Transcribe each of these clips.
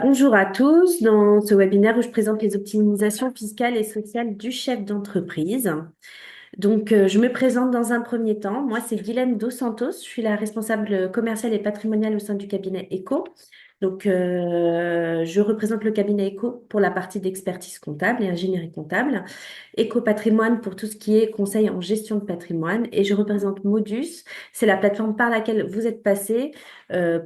Bonjour à tous. Dans ce webinaire où je présente les optimisations fiscales et sociales du chef d'entreprise. Je me présente dans un premier temps. Moi, c'est Guylaine Dos Santos. Je suis la responsable commerciale et patrimoniale au sein du cabinet ECO. Je représente le cabinet ECO pour la partie d'expertise comptable et ingénierie comptable. ECO Patrimoine pour tout ce qui est conseil en gestion de patrimoine. Et je représente Modus. C'est la plateforme par laquelle vous êtes passé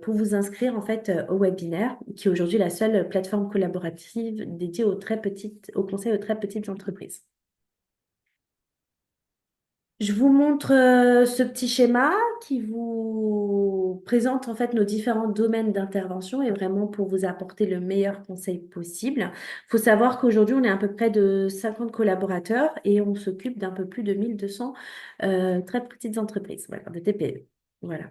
pour vous inscrire en fait au webinaire, qui est aujourd'hui la seule plateforme collaborative dédiée aux conseils aux très petites entreprises. Je vous montre ce petit schéma qui vous présente en fait nos différents domaines d'intervention et vraiment pour vous apporter le meilleur conseil possible. Il faut savoir qu'aujourd'hui, on est à peu près de 50 collaborateurs et on s'occupe d'un peu plus de 1200 très petites entreprises, voilà, de TPE. Voilà.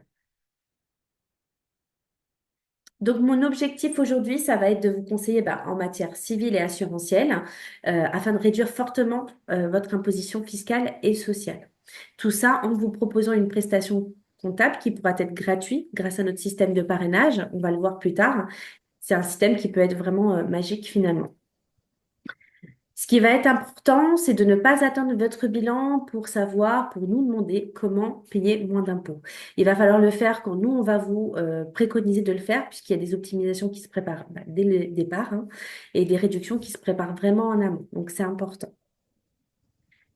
Donc, mon objectif aujourd'hui, ça va être de vous conseiller en matière civile et assurantielle afin de réduire fortement votre imposition fiscale et sociale. Tout ça en vous proposant une prestation comptable qui pourra être gratuite grâce à notre système de parrainage. On va le voir plus tard. C'est un système qui peut être vraiment magique finalement. Ce qui va être important, c'est de ne pas attendre votre bilan pour savoir, pour nous demander comment payer moins d'impôts. Il va falloir le faire quand nous, on va vous préconiser de le faire, puisqu'il y a des optimisations qui se préparent dès le départ et des réductions qui se préparent vraiment en amont. Donc, c'est important.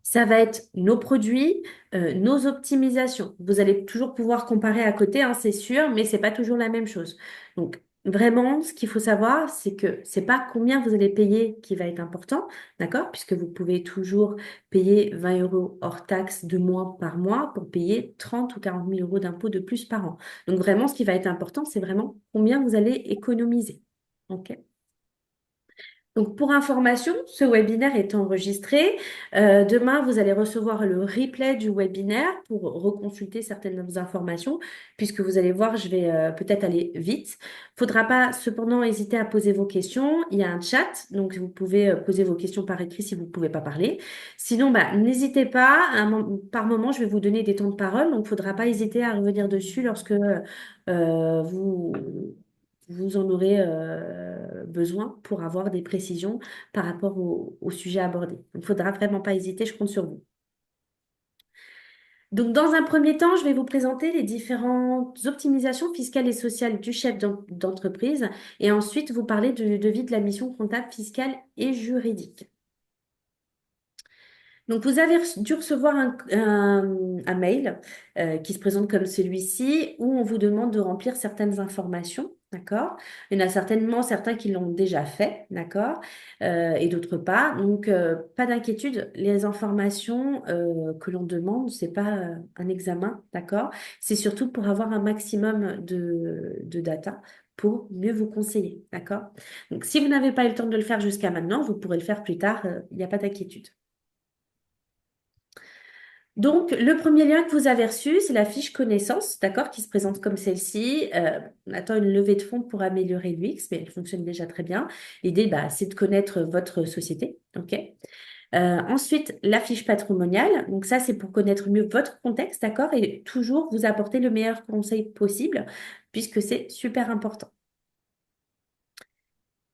Ça va être nos produits, nos optimisations. Vous allez toujours pouvoir comparer à côté, hein, c'est sûr, mais c'est pas toujours la même chose. Donc, vraiment, ce qu'il faut savoir, c'est que c'est pas combien vous allez payer qui va être important, d'accord? Puisque vous pouvez toujours payer 20 euros hors taxe de moins par mois pour payer 30 ou 40 000 euros d'impôts de plus par an. Donc, vraiment, ce qui va être important, c'est vraiment combien vous allez économiser. OK? Donc, pour information, ce webinaire est enregistré. Demain, vous allez recevoir le replay du webinaire pour reconsulter certaines informations, puisque vous allez voir, je vais peut-être aller vite. Faudra pas cependant hésiter à poser vos questions. Il y a un chat, donc vous pouvez poser vos questions par écrit si vous ne pouvez pas parler. Sinon, n'hésitez pas. Par moment, je vais vous donner des temps de parole, donc il ne faudra pas hésiter à revenir dessus lorsque vous vous en aurez besoin pour avoir des précisions par rapport au sujet abordé. Il ne faudra vraiment pas hésiter, je compte sur vous. Donc, dans un premier temps, je vais vous présenter les différentes optimisations fiscales et sociales du chef d'entreprise et ensuite vous parler du devis de la mission comptable, fiscale et juridique. Donc, vous avez dû recevoir un mail qui se présente comme celui-ci où on vous demande de remplir certaines informations, d'accord? Il y en a certainement certains qui l'ont déjà fait, d'accord? Et d'autres pas. Donc, pas d'inquiétude, les informations que l'on demande, c'est pas un examen, d'accord? C'est surtout pour avoir un maximum de data pour mieux vous conseiller, d'accord? Donc, si vous n'avez pas eu le temps de le faire jusqu'à maintenant, vous pourrez le faire plus tard, il n'y a pas d'inquiétude. Donc, le premier lien que vous avez reçu, c'est la fiche connaissance, d'accord, qui se présente comme celle-ci. On attend une levée de fonds pour améliorer l'UX, mais elle fonctionne déjà très bien. L'idée, c'est de connaître votre société, ok? Ensuite, la fiche patrimoniale. Donc, ça, c'est pour connaître mieux votre contexte, d'accord, et toujours vous apporter le meilleur conseil possible, puisque c'est super important.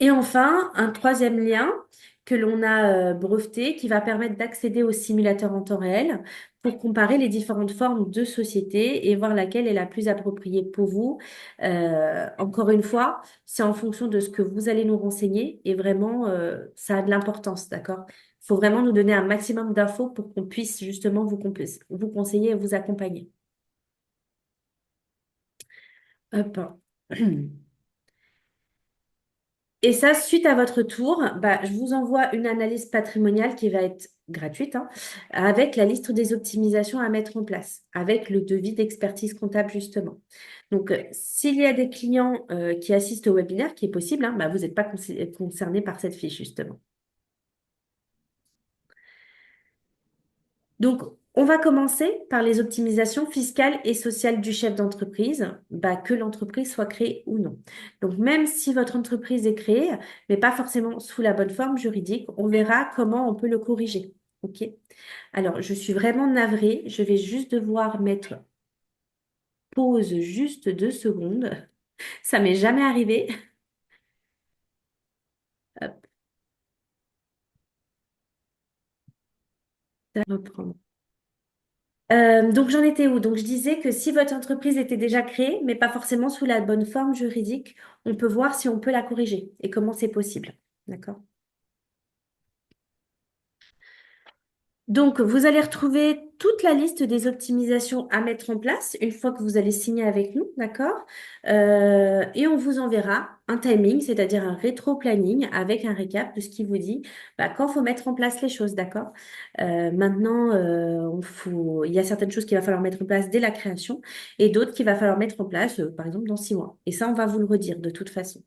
Et enfin, un troisième lien que l'on a breveté qui va permettre d'accéder au simulateur en temps réel pour comparer les différentes formes de société et voir laquelle est la plus appropriée pour vous. Encore une fois, c'est en fonction de ce que vous allez nous renseigner et vraiment, ça a de l'importance, d'accord? Il faut vraiment nous donner un maximum d'infos pour qu'on puisse justement vous conseiller et vous accompagner. Hop. Et ça, suite à votre tour, je vous envoie une analyse patrimoniale qui va être gratuite, hein, avec la liste des optimisations à mettre en place, avec le devis d'expertise comptable justement. Donc, s'il y a des clients qui assistent au webinaire, qui est possible, hein, vous n'êtes pas concerné par cette fiche justement. Donc, on va commencer par les optimisations fiscales et sociales du chef d'entreprise, que l'entreprise soit créée ou non. Donc, même si votre entreprise est créée, mais pas forcément sous la bonne forme juridique, on verra comment on peut le corriger. OK? Alors, je suis vraiment navrée. Je vais juste devoir mettre pause juste 2 secondes. Ça m'est jamais arrivé. Reprendre. Donc j'en étais où? Donc je disais que si votre entreprise était déjà créée, mais pas forcément sous la bonne forme juridique, on peut voir si on peut la corriger et comment c'est possible. D'accord? Donc, vous allez retrouver toute la liste des optimisations à mettre en place une fois que vous allez signer avec nous, d'accord? Et on vous enverra un timing, c'est-à-dire un rétro-planning avec un récap de ce qui vous dit bah, quand faut mettre en place les choses, d'accord? Maintenant, il y a certaines choses qu'il va falloir mettre en place dès la création et d'autres qu'il va falloir mettre en place, par exemple, dans 6 mois. Et ça, on va vous le redire de toute façon.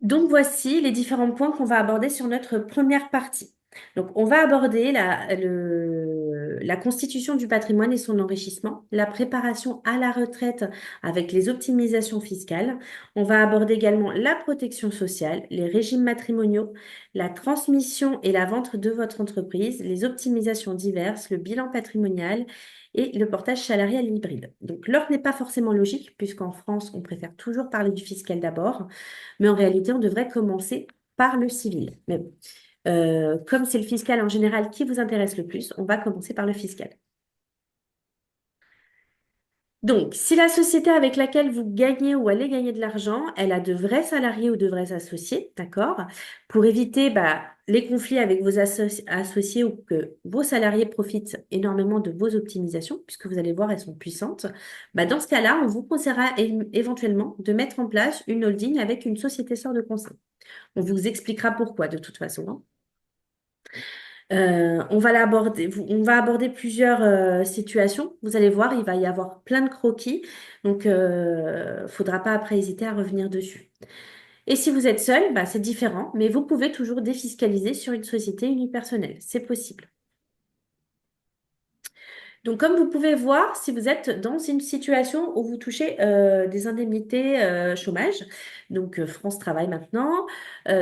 Donc voici les différents points qu'on va aborder sur notre première partie. Donc on va aborder la constitution du patrimoine et son enrichissement, la préparation à la retraite avec les optimisations fiscales. On va aborder également la protection sociale, les régimes matrimoniaux, la transmission et la vente de votre entreprise, les optimisations diverses, le bilan patrimonial et le portage salarial hybride. Donc l'ordre n'est pas forcément logique puisqu'en France, on préfère toujours parler du fiscal d'abord. Mais en réalité, on devrait commencer par le civil. Mais bon, comme c'est le fiscal en général qui vous intéresse le plus, on va commencer par le fiscal. Donc, si la société avec laquelle vous gagnez ou allez gagner de l'argent, elle a de vrais salariés ou de vrais associés, d'accord? Pour éviter bah, les conflits avec vos associés ou que vos salariés profitent énormément de vos optimisations, puisque vous allez voir, elles sont puissantes, bah, dans ce cas-là, on vous conseillera éventuellement de mettre en place une holding avec une société sœur de conseil. On vous expliquera pourquoi de toute façon, hein. On va aborder plusieurs situations. Vous allez voir, il va y avoir plein de croquis. Donc, faudra pas après hésiter à revenir dessus. Et si vous êtes seul, bah, c'est différent, mais vous pouvez toujours défiscaliser sur une société unipersonnelle. C'est possible. Donc, comme vous pouvez voir, si vous êtes dans une situation où vous touchez des indemnités chômage, donc France Travail maintenant,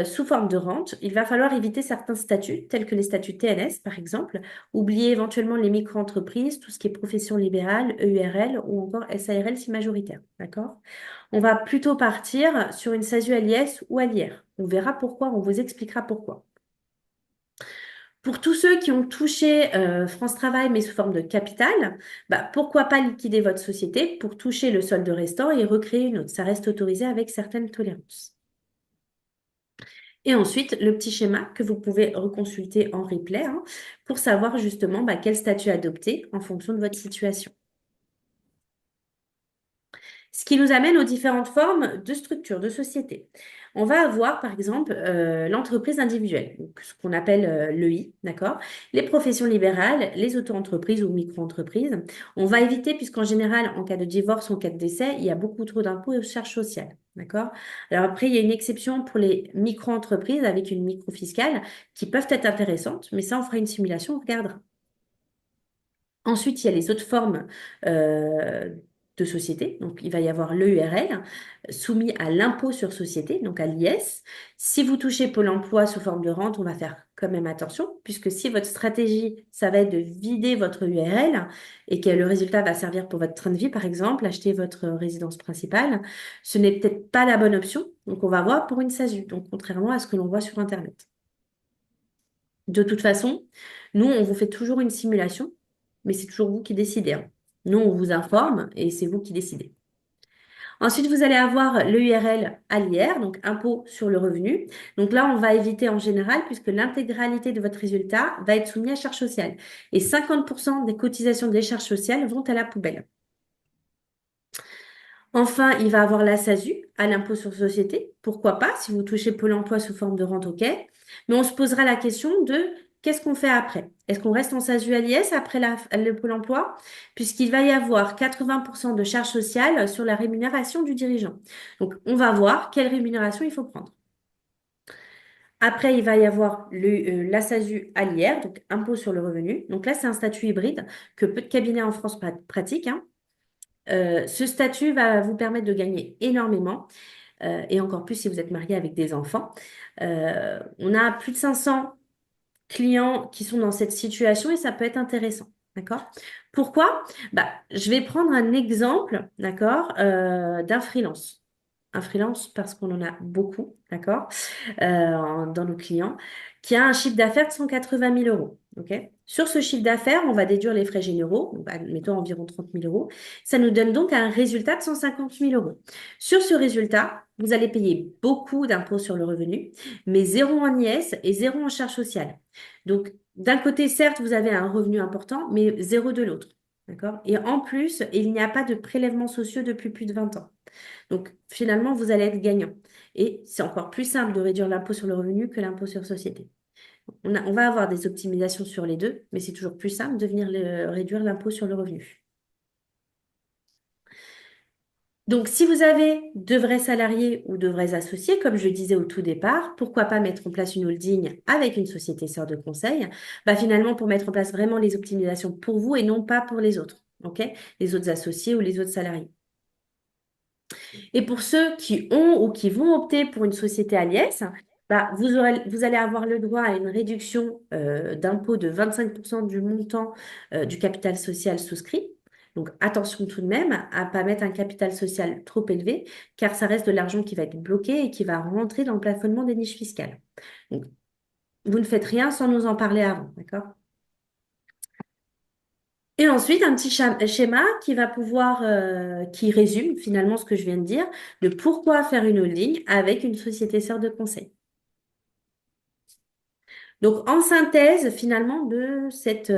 sous forme de rente, il va falloir éviter certains statuts, tels que les statuts TNS par exemple, oublier éventuellement les micro-entreprises, tout ce qui est profession libérale, EURL ou encore SARL si majoritaire. D'accord? On va plutôt partir sur une SASU à l'IS ou à l'IR. On verra pourquoi, on vous expliquera pourquoi. Pour tous ceux qui ont touché France Travail, mais sous forme de capital, bah, pourquoi pas liquider votre société pour toucher le solde restant et recréer une autre. Ça reste autorisé avec certaines tolérances. Et ensuite, le petit schéma que vous pouvez reconsulter en replay hein, pour savoir justement bah, quel statut adopter en fonction de votre situation. Ce qui nous amène aux différentes formes de structures, de sociétés. On va avoir, par exemple, l'entreprise individuelle, donc ce qu'on appelle l'EI, d'accord? Les professions libérales, les auto-entreprises ou micro-entreprises. On va éviter, puisqu'en général, en cas de divorce ou en cas de décès, il y a beaucoup trop d'impôts et de charges sociales, d'accord? Alors après, il y a une exception pour les micro-entreprises avec une micro-fiscale qui peuvent être intéressantes, mais ça, on fera une simulation, on regardera. Ensuite, il y a les autres formes euh, de société. Donc, il va y avoir l'EURL soumis à l'impôt sur société, donc à l'IS. Si vous touchez Pôle emploi sous forme de rente, on va faire quand même attention, puisque si votre stratégie, ça va être de vider votre URL et que le résultat va servir pour votre train de vie, par exemple, acheter votre résidence principale, ce n'est peut-être pas la bonne option. Donc, on va voir pour une SASU, donc contrairement à ce que l'on voit sur Internet. De toute façon, nous, on vous fait toujours une simulation, mais c'est toujours vous qui décidez, hein. Nous, on vous informe et c'est vous qui décidez. Ensuite, vous allez avoir le URL à l'IR, donc impôt sur le revenu. Donc là, on va éviter en général puisque l'intégralité de votre résultat va être soumis à charges sociales. Et 50% des cotisations des charges sociales vont à la poubelle. Enfin, il va avoir la SASU à l'impôt sur société. Pourquoi pas, si vous touchez Pôle emploi sous forme de rente, ok. Mais on se posera la question de qu'est-ce qu'on fait après? Est-ce qu'on reste en SASU à l'IS après le Pôle emploi? Puisqu'il va y avoir 80% de charges sociales sur la rémunération du dirigeant. Donc, on va voir quelle rémunération il faut prendre. Après, il va y avoir la SASU à l'IR, donc impôt sur le revenu. Donc là, c'est un statut hybride que peu de cabinets en France pratiquent, hein. Ce statut va vous permettre de gagner énormément, et encore plus si vous êtes marié avec des enfants. On a plus de 500 clients qui sont dans cette situation et ça peut être intéressant. D'accord? Pourquoi? Bah, je vais prendre un exemple, d'accord, d'un freelance. un freelance parce qu'on en a beaucoup, d'accord, dans nos clients, qui a un chiffre d'affaires de 180 000 euros. Ok. Sur ce chiffre d'affaires, on va déduire les frais généraux, donc, mettons environ 30 000 euros. Ça nous donne donc un résultat de 150 000 euros. Sur ce résultat, vous allez payer beaucoup d'impôts sur le revenu, mais zéro en IS et zéro en charge sociale. Donc, d'un côté, certes, vous avez un revenu important, mais zéro de l'autre. D'accord? Et en plus, il n'y a pas de prélèvements sociaux depuis plus de 20 ans. Donc, finalement, vous allez être gagnant. Et c'est encore plus simple de réduire l'impôt sur le revenu que l'impôt sur société. On va avoir des optimisations sur les deux, mais c'est toujours plus simple de venir réduire l'impôt sur le revenu. Donc, si vous avez de vrais salariés ou de vrais associés, comme je le disais au tout départ, pourquoi pas mettre en place une holding avec une société sœur de conseil? Bah, finalement, pour mettre en place vraiment les optimisations pour vous et non pas pour les autres, ok? Les autres associés ou les autres salariés. Et pour ceux qui ont ou qui vont opter pour une société à l'IS, bah, vous allez avoir le droit à une réduction d'impôt de 25% du montant du capital social souscrit. Donc attention tout de même à ne pas mettre un capital social trop élevé, car ça reste de l'argent qui va être bloqué et qui va rentrer dans le plafonnement des niches fiscales. Donc, vous ne faites rien sans nous en parler avant, d'accord? Et ensuite, un petit schéma qui va pouvoir, qui résume finalement ce que je viens de dire, de pourquoi faire une holding avec une société sœur de conseil. Donc, en synthèse finalement de cette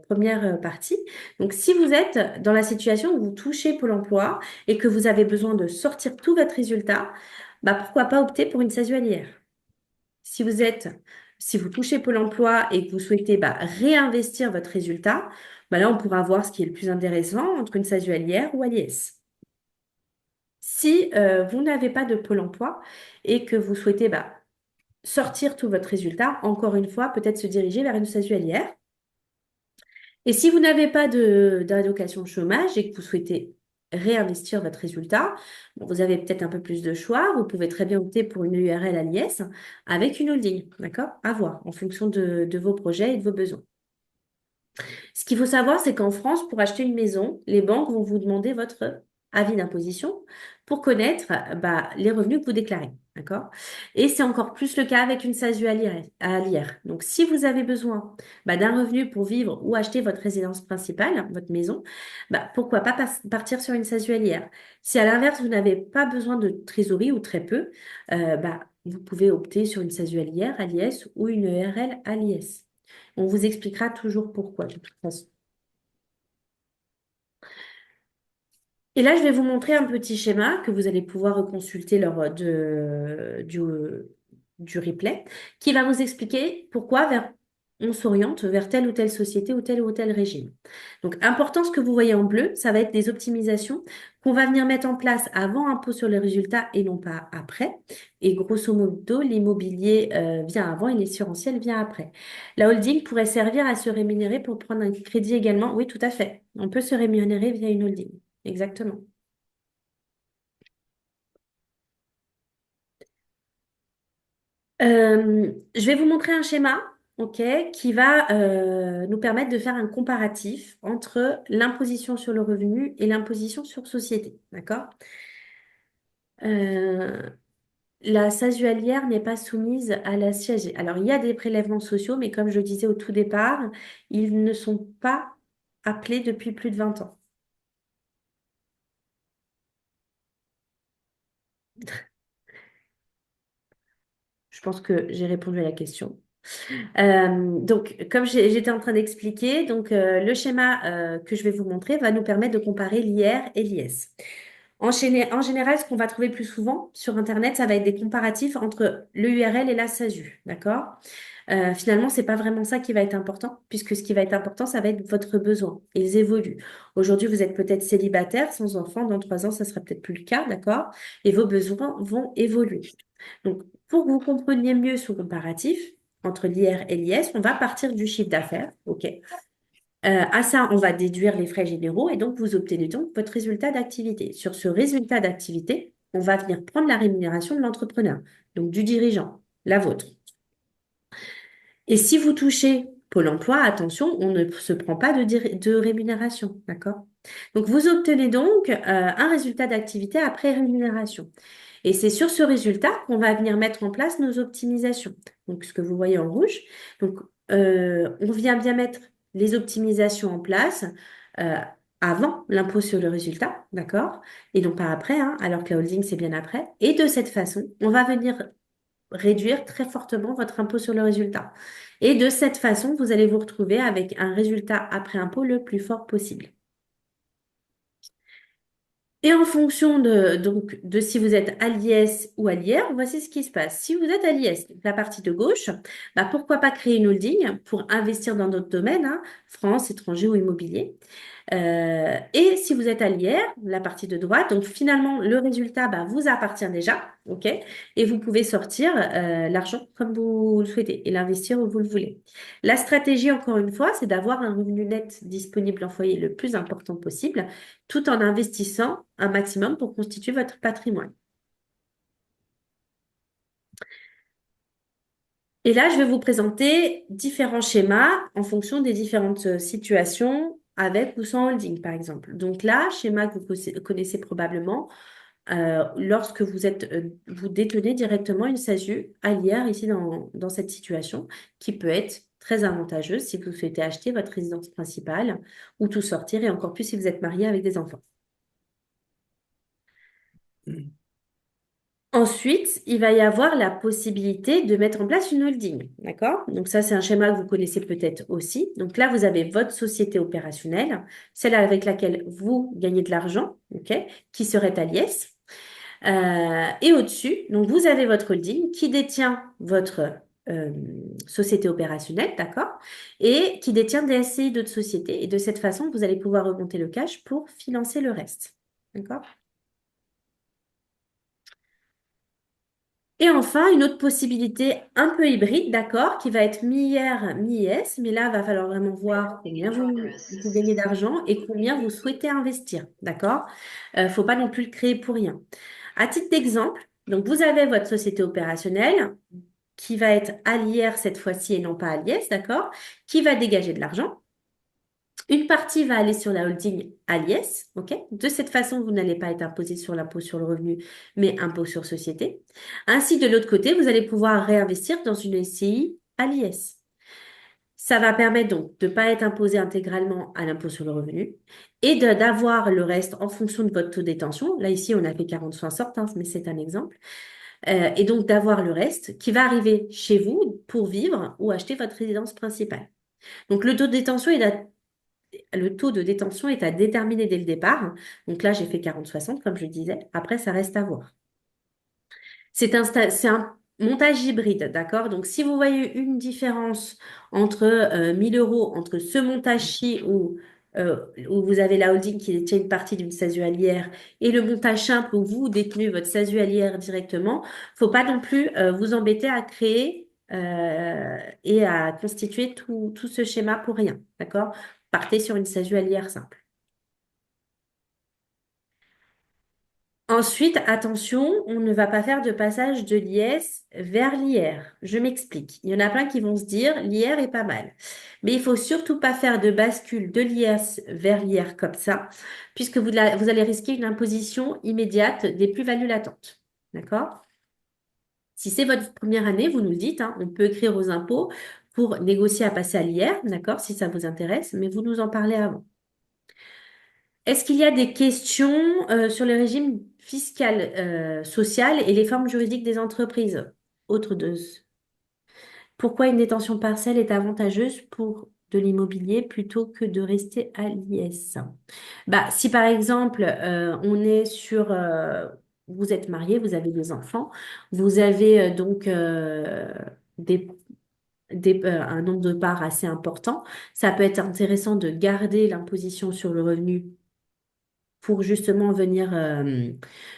première partie, donc si vous êtes dans la situation où vous touchez Pôle emploi et que vous avez besoin de sortir tout votre résultat, bah, pourquoi pas opter pour une SASU lière. Si vous êtes, si vous touchez Pôle emploi et que vous souhaitez bah, réinvestir votre résultat, bah là, on pourra voir ce qui est le plus intéressant entre une SASU lière ou à l'IS. Si vous n'avez pas de Pôle emploi et que vous souhaitez bah, sortir tout votre résultat, encore une fois, peut-être se diriger vers une SASU lière. Et si vous n'avez pas d'allocation chômage et que vous souhaitez réinvestir votre résultat, bon, vous avez peut-être un peu plus de choix. Vous pouvez très bien opter pour une URL à l'IS avec une holding, d'accord? À voir en fonction de vos projets et de vos besoins. Ce qu'il faut savoir, c'est qu'en France, pour acheter une maison, les banques vont vous demander votre avis d'imposition pour connaître bah, les revenus que vous déclarez. D'accord? Et c'est encore plus le cas avec une SASU à l'IR. Donc, si vous avez besoin bah, d'un revenu pour vivre ou acheter votre résidence principale, votre maison, bah, pourquoi pas partir sur une SASU à l'IR. Si à l'inverse, vous n'avez pas besoin de trésorerie ou très peu, bah, vous pouvez opter sur une SASU à l'IR, à l'IS ou une ERL à l'IS. On vous expliquera toujours pourquoi, de toute façon. Et là, je vais vous montrer un petit schéma que vous allez pouvoir reconsulter lors du replay, qui va vous expliquer pourquoi on s'oriente vers telle ou telle société ou tel régime. Donc, important, ce que vous voyez en bleu, ça va être des optimisations qu'on va venir mettre en place avant impôt sur les résultats et non pas après. Et grosso modo, l'immobilier vient avant et l'assurantiel vient après. La holding pourrait servir à se rémunérer pour prendre un crédit également. Oui, tout à fait. On peut se rémunérer via une holding. Exactement. Je vais vous montrer un schéma, ok, qui va nous permettre de faire un comparatif entre l'imposition sur le revenu et l'imposition sur société, d'accord? Euh, la SASUALIère n'est pas soumise à la CSG. Alors, il y a des prélèvements sociaux, mais comme je le disais au tout départ, ils ne sont pas appelés depuis plus de 20 ans. Je pense que j'ai répondu à la question. Donc, comme j'étais en train d'expliquer, donc le schéma que je vais vous montrer va nous permettre de comparer l'IR et l'IS. En général, ce qu'on va trouver plus souvent sur Internet, ça va être des comparatifs entre le URL et la SASU, d'accord? Finalement, c'est pas vraiment ça qui va être important, puisque ce qui va être important, ça va être votre besoin. Ils évoluent. Aujourd'hui, vous êtes peut-être célibataire, sans enfant, dans 3 ans, ça sera peut-être plus le cas, d'accord? Et vos besoins vont évoluer. Donc, pour que vous compreniez mieux ce comparatif entre l'IR et l'IS, on va partir du chiffre d'affaires, ok? À ça, on va déduire les frais généraux et donc vous obtenez donc votre résultat d'activité. Sur ce résultat d'activité, on va venir prendre la rémunération de l'entrepreneur, donc du dirigeant, la vôtre. Et si vous touchez Pôle emploi, attention, on ne se prend pas de rémunération, d'accord? Donc, vous obtenez donc un résultat d'activité après rémunération. Et c'est sur ce résultat qu'on va venir mettre en place nos optimisations. Donc, ce que vous voyez en rouge. Donc, on vient bien mettre les optimisations en place euh, avant l'impôt sur le résultat, d'accord? Et non pas après, hein, alors que la holding, c'est bien après. Et de cette façon, on va venir réduire très fortement votre impôt sur le résultat. Et de cette façon, vous allez vous retrouver avec un résultat après impôt le plus fort possible. Et en fonction de si vous êtes à l'IS ou à l'IR, voici ce qui se passe. Si vous êtes à l'IS, la partie de gauche, bah pourquoi pas créer une holding pour investir dans d'autres domaines, hein, France, étranger ou immobilier. Et si vous êtes à l'IR, la partie de droite, donc finalement le résultat bah, vous appartient déjà, ok? Et vous pouvez sortir l'argent comme vous le souhaitez et l'investir où vous le voulez. La stratégie, encore une fois, c'est d'avoir un revenu net disponible en foyer le plus important possible, tout en investissant un maximum pour constituer votre patrimoine. Et là, je vais vous présenter différents schémas en fonction des différentes situations avec ou sans holding, par exemple. Donc là, schéma que vous connaissez probablement, lorsque vous détenez directement une SASU à l'IR ici dans cette situation, qui peut être très avantageuse si vous souhaitez acheter votre résidence principale ou tout sortir, et encore plus si vous êtes marié avec des enfants. Ensuite, il va y avoir la possibilité de mettre en place une holding, d'accord? Donc ça, c'est un schéma que vous connaissez peut-être aussi. Donc là, vous avez votre société opérationnelle, celle avec laquelle vous gagnez de l'argent, ok, qui serait à l'IS. Et au-dessus, donc vous avez votre holding qui détient votre euh, société opérationnelle, d'accord? Et qui détient des SCI d'autres sociétés. Et de cette façon, vous allez pouvoir remonter le cash pour financer le reste, d'accord? Et enfin, une autre possibilité un peu hybride, d'accord, qui va être mi-IR, mi-IS, mais là, va falloir vraiment voir combien vous gagnez d'argent et combien vous souhaitez investir, d'accord? Faut pas non plus le créer pour rien. À titre d'exemple, donc vous avez votre société opérationnelle qui va être à l'IR cette fois-ci et non pas à l'IS, d'accord? Qui va dégager de l'argent. Une partie va aller sur la holding à l'IS, ok? De cette façon, vous n'allez pas être imposé sur l'impôt sur le revenu, mais impôt sur société. Ainsi, de l'autre côté, vous allez pouvoir réinvestir dans une SCI à l'IS. Ça va permettre donc de ne pas être imposé intégralement à l'impôt sur le revenu et d'avoir le reste en fonction de votre taux de détention. Là, ici, on a fait 40-60, hein, mais c'est un exemple. Et donc d'avoir le reste qui va arriver chez vous pour vivre ou acheter votre résidence principale. Donc le taux de détention est à déterminer dès le départ. Donc là, j'ai fait 40-60, comme je disais. Après, ça reste à voir. C'est un montage hybride, d'accord? Donc, si vous voyez une différence entre 1000 euros, entre ce montage-ci où vous avez la holding qui détient une partie d'une SASU allière et le montage simple où vous détenez votre SASU allière directement, faut pas non plus vous embêter à créer et à constituer tout ce schéma pour rien, d'accord? Partez sur une SASU allière simple. Ensuite, attention, on ne va pas faire de passage de l'IS vers l'IR. Je m'explique. Il y en a plein qui vont se dire l'IR est pas mal. Mais il faut surtout pas faire de bascule de l'IS vers l'IR comme ça, puisque vous allez risquer une imposition immédiate des plus-values latentes. D'accord? Si c'est votre première année, vous nous le dites, hein, on peut écrire aux impôts pour négocier à passer à l'IR, d'accord, si ça vous intéresse, mais vous nous en parlez avant. Est-ce qu'il y a des questions sur le régime fiscal, social et les formes juridiques des entreprises? Autre de... Pourquoi une détention partielle est avantageuse pour de l'immobilier plutôt que de rester à l'IS? Bah, si par exemple, on est sur... vous êtes marié, vous avez des enfants, vous avez donc des un nombre de parts assez important. Ça peut être intéressant de garder l'imposition sur le revenu pour justement venir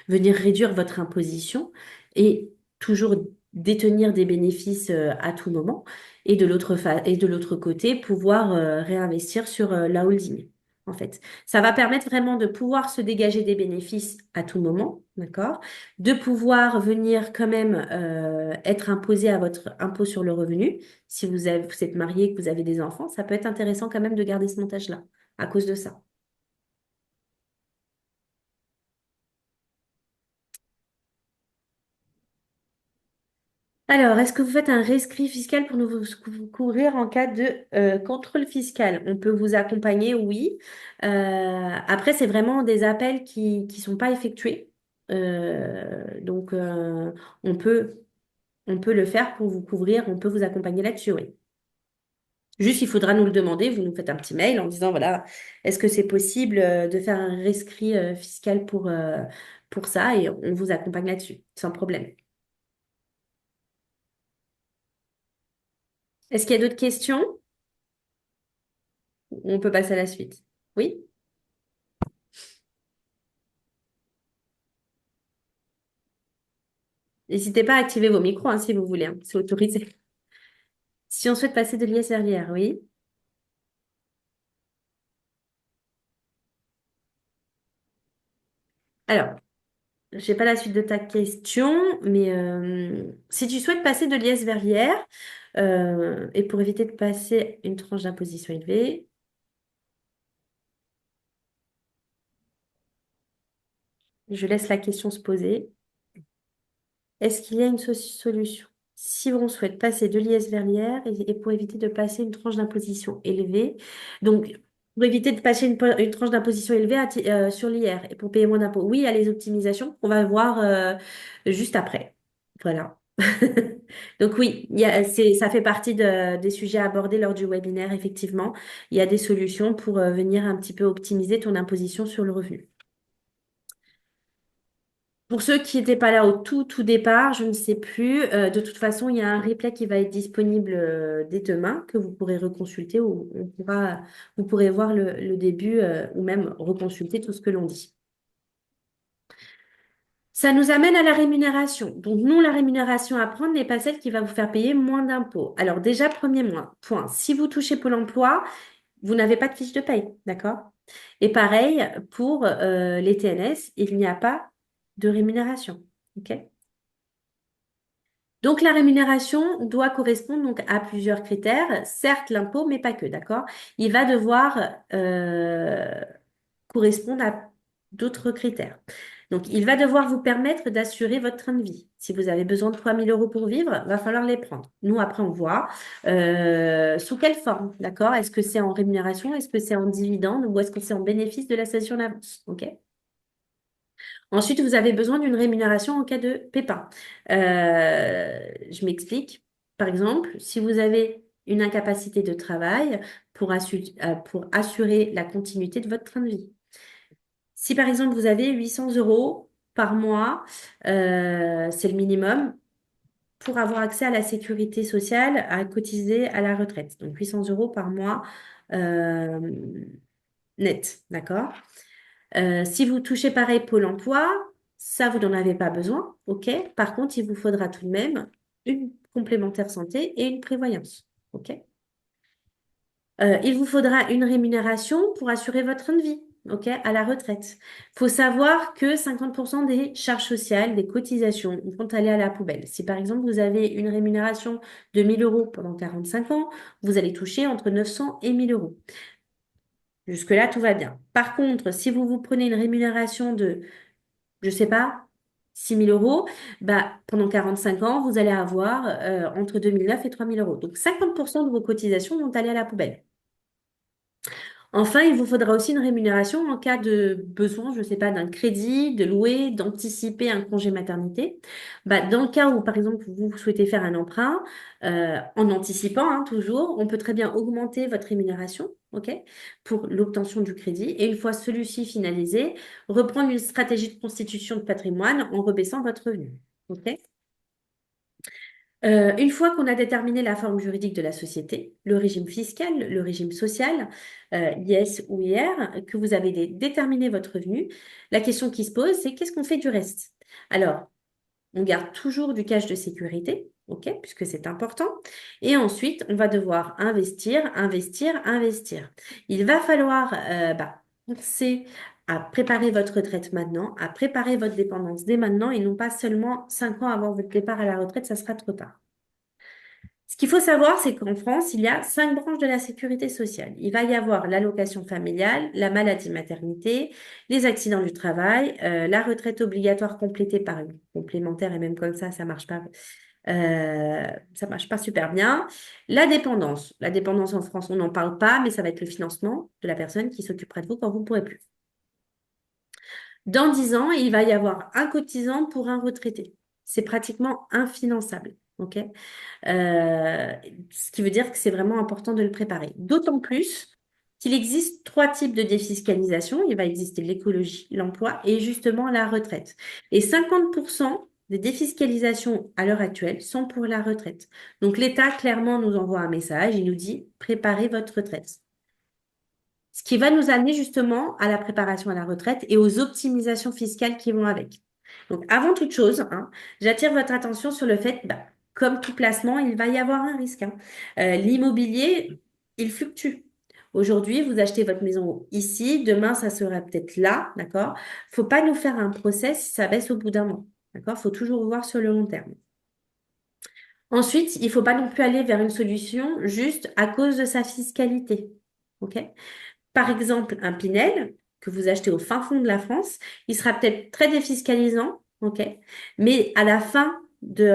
réduire votre imposition et toujours détenir des bénéfices à tout moment et de l'autre côté pouvoir réinvestir sur la holding. en fait. Ça va permettre vraiment de pouvoir se dégager des bénéfices à tout moment, d'accord? De pouvoir venir quand même être imposé à votre impôt sur le revenu. Si vous êtes marié, que vous avez des enfants, ça peut être intéressant quand même de garder ce montage-là à cause de ça. Alors, est-ce que vous faites un rescrit fiscal pour vous couvrir en cas de contrôle fiscal? On peut vous accompagner, oui. Après, c'est vraiment des appels qui sont pas effectués. Donc, on peut, on peut le faire pour vous couvrir, on peut vous accompagner là-dessus, oui. Juste, il faudra nous le demander. Vous nous faites un petit mail en disant, voilà, est-ce que c'est possible de faire un rescrit fiscal pour ça? Et on vous accompagne là-dessus, sans problème. Est-ce qu'il y a d'autres questions? On peut passer à la suite. Oui? N'hésitez pas à activer vos micros hein, si vous voulez, hein, c'est autorisé. Si on souhaite passer de l'IS vers l'IR, oui. Alors, je sais pas la suite de ta question, mais si tu souhaites passer de l'IS vers l'IR, et pour éviter de passer une tranche d'imposition élevée, je laisse la question se poser. Est-ce qu'il y a une solution? Si on souhaite passer de l'IS vers l'IR et pour éviter de passer une tranche d'imposition élevée, donc pour éviter de passer une tranche d'imposition élevée sur l'IR et pour payer moins d'impôts, oui, il y a les optimisations qu'on va voir juste après. Voilà. Donc oui, ça fait partie des sujets abordés lors du webinaire, effectivement. Il y a des solutions pour venir un petit peu optimiser ton imposition sur le revenu. Pour ceux qui n'étaient pas là au tout départ, je ne sais plus. De toute façon, il y a un replay qui va être disponible dès demain que vous pourrez reconsulter ou vous pourrez voir le début ou même reconsulter tout ce que l'on dit. Ça nous amène à la rémunération. Donc, nous, la rémunération à prendre n'est pas celle qui va vous faire payer moins d'impôts. Alors, déjà, point. Si vous touchez Pôle emploi, vous n'avez pas de fiche de paye, d'accord? Et pareil, pour les TNS, il n'y a pas de rémunération. OK? Donc, la rémunération doit correspondre donc à plusieurs critères, certes l'impôt, mais pas que, d'accord? Il va devoir correspondre à d'autres critères. Donc, il va devoir vous permettre d'assurer votre train de vie. Si vous avez besoin de 3 000 € pour vivre, va falloir les prendre. Nous, après, on voit sous quelle forme, d'accord? Est-ce que c'est en rémunération, est-ce que c'est en dividende ou est-ce que c'est en bénéfice de la cession d'avance? OK? Ensuite, vous avez besoin d'une rémunération en cas de pépin. Je m'explique. Par exemple, si vous avez une incapacité de travail pour assurer la continuité de votre train de vie. Si par exemple vous avez 800 € par mois, c'est le minimum pour avoir accès à la sécurité sociale, à cotiser à la retraite. Donc 800 € par mois euh, net, d'accord? Si vous touchez pareil Pôle emploi, ça, vous n'en avez pas besoin, ok? Par contre, il vous faudra tout de même une complémentaire santé et une prévoyance, ok? Il vous faudra une rémunération pour assurer votre train de vie, ok, à la retraite. Il faut savoir que 50% des charges sociales, des cotisations vont aller à la poubelle. Si par exemple vous avez une rémunération de 1 000 € pendant 45 ans, vous allez toucher entre 900 et 1 000 €. Jusque-là, tout va bien. Par contre, si vous vous prenez une rémunération de, je sais pas, 6 000 €, bah, pendant 45 ans, vous allez avoir entre 2 900 et 3 000 €. Donc 50% de vos cotisations vont aller à la poubelle. Enfin, il vous faudra aussi une rémunération en cas de besoin, je ne sais pas, d'un crédit, de louer, d'anticiper un congé maternité. Bah, dans le cas où, par exemple, vous souhaitez faire un emprunt, en anticipant, hein, toujours, on peut très bien augmenter votre rémunération, ok, pour l'obtention du crédit. Et une fois celui-ci finalisé, reprendre une stratégie de constitution de patrimoine en rebaissant votre revenu. Ok. Une fois qu'on a déterminé la forme juridique de la société, le régime fiscal, le régime social, IS ou IR, que vous avez déterminé votre revenu, la question qui se pose, c'est qu'est-ce qu'on fait du reste? Alors, on garde toujours du cash de sécurité, ok, puisque c'est important. Et ensuite, on va devoir investir. Il va falloir pensez à préparer votre retraite maintenant, à préparer votre dépendance dès maintenant et non pas seulement 5 ans avant votre départ à la retraite, ça sera trop tard. Ce qu'il faut savoir, c'est qu'en France, il y a 5 branches de la sécurité sociale. Il va y avoir l'allocation familiale, la maladie maternité, les accidents du travail, la retraite obligatoire complétée par une complémentaire et même comme ça marche pas super bien. La dépendance. La dépendance en France, on n'en parle pas, mais ça va être le financement de la personne qui s'occupera de vous quand vous ne pourrez plus. Dans 10 ans, il va y avoir un cotisant pour un retraité. C'est pratiquement infinançable. OK? Euh, Ce qui veut dire que c'est vraiment important de le préparer. D'autant plus qu'il existe 3 types de défiscalisation. Il va exister l'écologie, l'emploi et justement la retraite. Et 50% des défiscalisations à l'heure actuelle sont pour la retraite. Donc l'État clairement nous envoie un message, il nous dit préparez votre retraite. Ce qui va nous amener justement à la préparation à la retraite et aux optimisations fiscales qui vont avec. Donc, avant toute chose, hein, j'attire votre attention sur le fait, bah, comme tout placement, il va y avoir un risque, hein. L'immobilier, il fluctue. Aujourd'hui, vous achetez votre maison ici, demain, ça sera peut-être là, d'accord? Faut pas nous faire un procès si ça baisse au bout d'un mois, d'accord? Faut toujours voir sur le long terme. Ensuite, il faut pas non plus aller vers une solution juste à cause de sa fiscalité, ok? Par exemple, un Pinel que vous achetez au fin fond de la France, il sera peut-être très défiscalisant, ok, mais à la fin de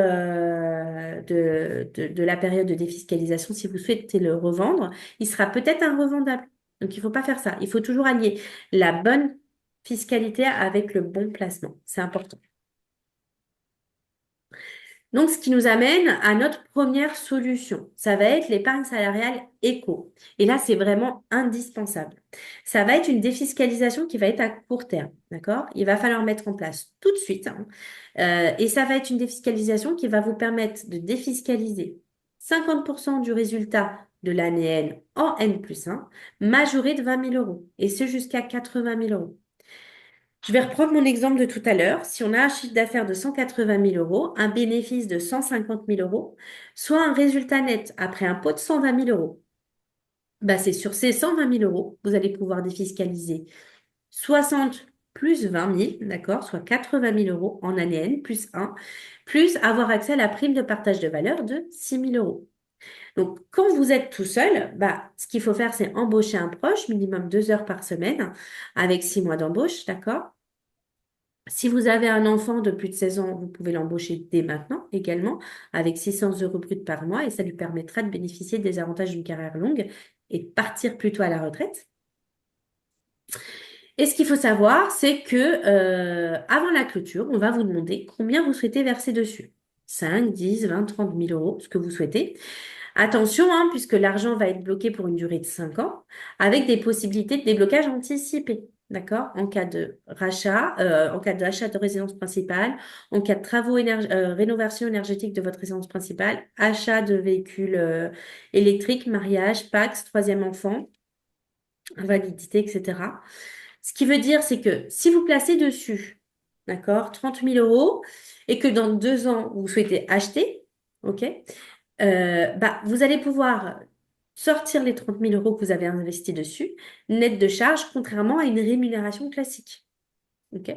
la période de défiscalisation, si vous souhaitez le revendre, il sera peut-être invendable. Donc, il ne faut pas faire ça. Il faut toujours allier la bonne fiscalité avec le bon placement. C'est important. Donc, ce qui nous amène à notre première solution. Ça va être l'épargne salariale éco. Et là, c'est vraiment indispensable. Ça va être une défiscalisation qui va être à court terme. D'accord? Il va falloir mettre en place tout de suite, hein. Et ça va être une défiscalisation qui va vous permettre de défiscaliser 50% du résultat de l'année N en N+1, majoré de 20 000 euros. Et ce jusqu'à 80 000 euros. Je vais reprendre mon exemple de tout à l'heure. Si on a un chiffre d'affaires de 180 000 euros, un bénéfice de 150 000 euros, soit un résultat net après impôt de 120 000 euros, bah c'est sur ces 120 000 euros, vous allez pouvoir défiscaliser 60 plus 20 000, d'accord, soit 80 000 euros en année N plus 1, plus avoir accès à la prime de partage de valeur de 6 000 euros. Donc, quand vous êtes tout seul, bah, ce qu'il faut faire, c'est embaucher un proche, minimum 2 heures par semaine, avec 6 mois d'embauche, d'accord? Si vous avez un enfant de plus de 16 ans, vous pouvez l'embaucher dès maintenant également avec 600 euros bruts par mois et ça lui permettra de bénéficier des avantages d'une carrière longue et de partir plus tôt à la retraite. Et ce qu'il faut savoir, c'est que avant la clôture, on va vous demander combien vous souhaitez verser dessus. 5, 10, 20, 30 000 euros, ce que vous souhaitez. Attention, hein, puisque l'argent va être bloqué pour une durée de 5 ans, avec des possibilités de déblocage anticipé. D'accord? En cas de rachat, en cas d'achat de résidence principale, en cas de travaux rénovation énergétique de votre résidence principale, achat de véhicules électriques, mariage, Pacs, troisième enfant, invalidité, etc. Ce qui veut dire, c'est que si vous placez dessus, d'accord, 30 000 euros, et que dans 2 ans, vous souhaitez acheter, ok? Bah, vous allez pouvoir sortir les 30 000 euros que vous avez investis dessus, net de charge, contrairement à une rémunération classique. OK?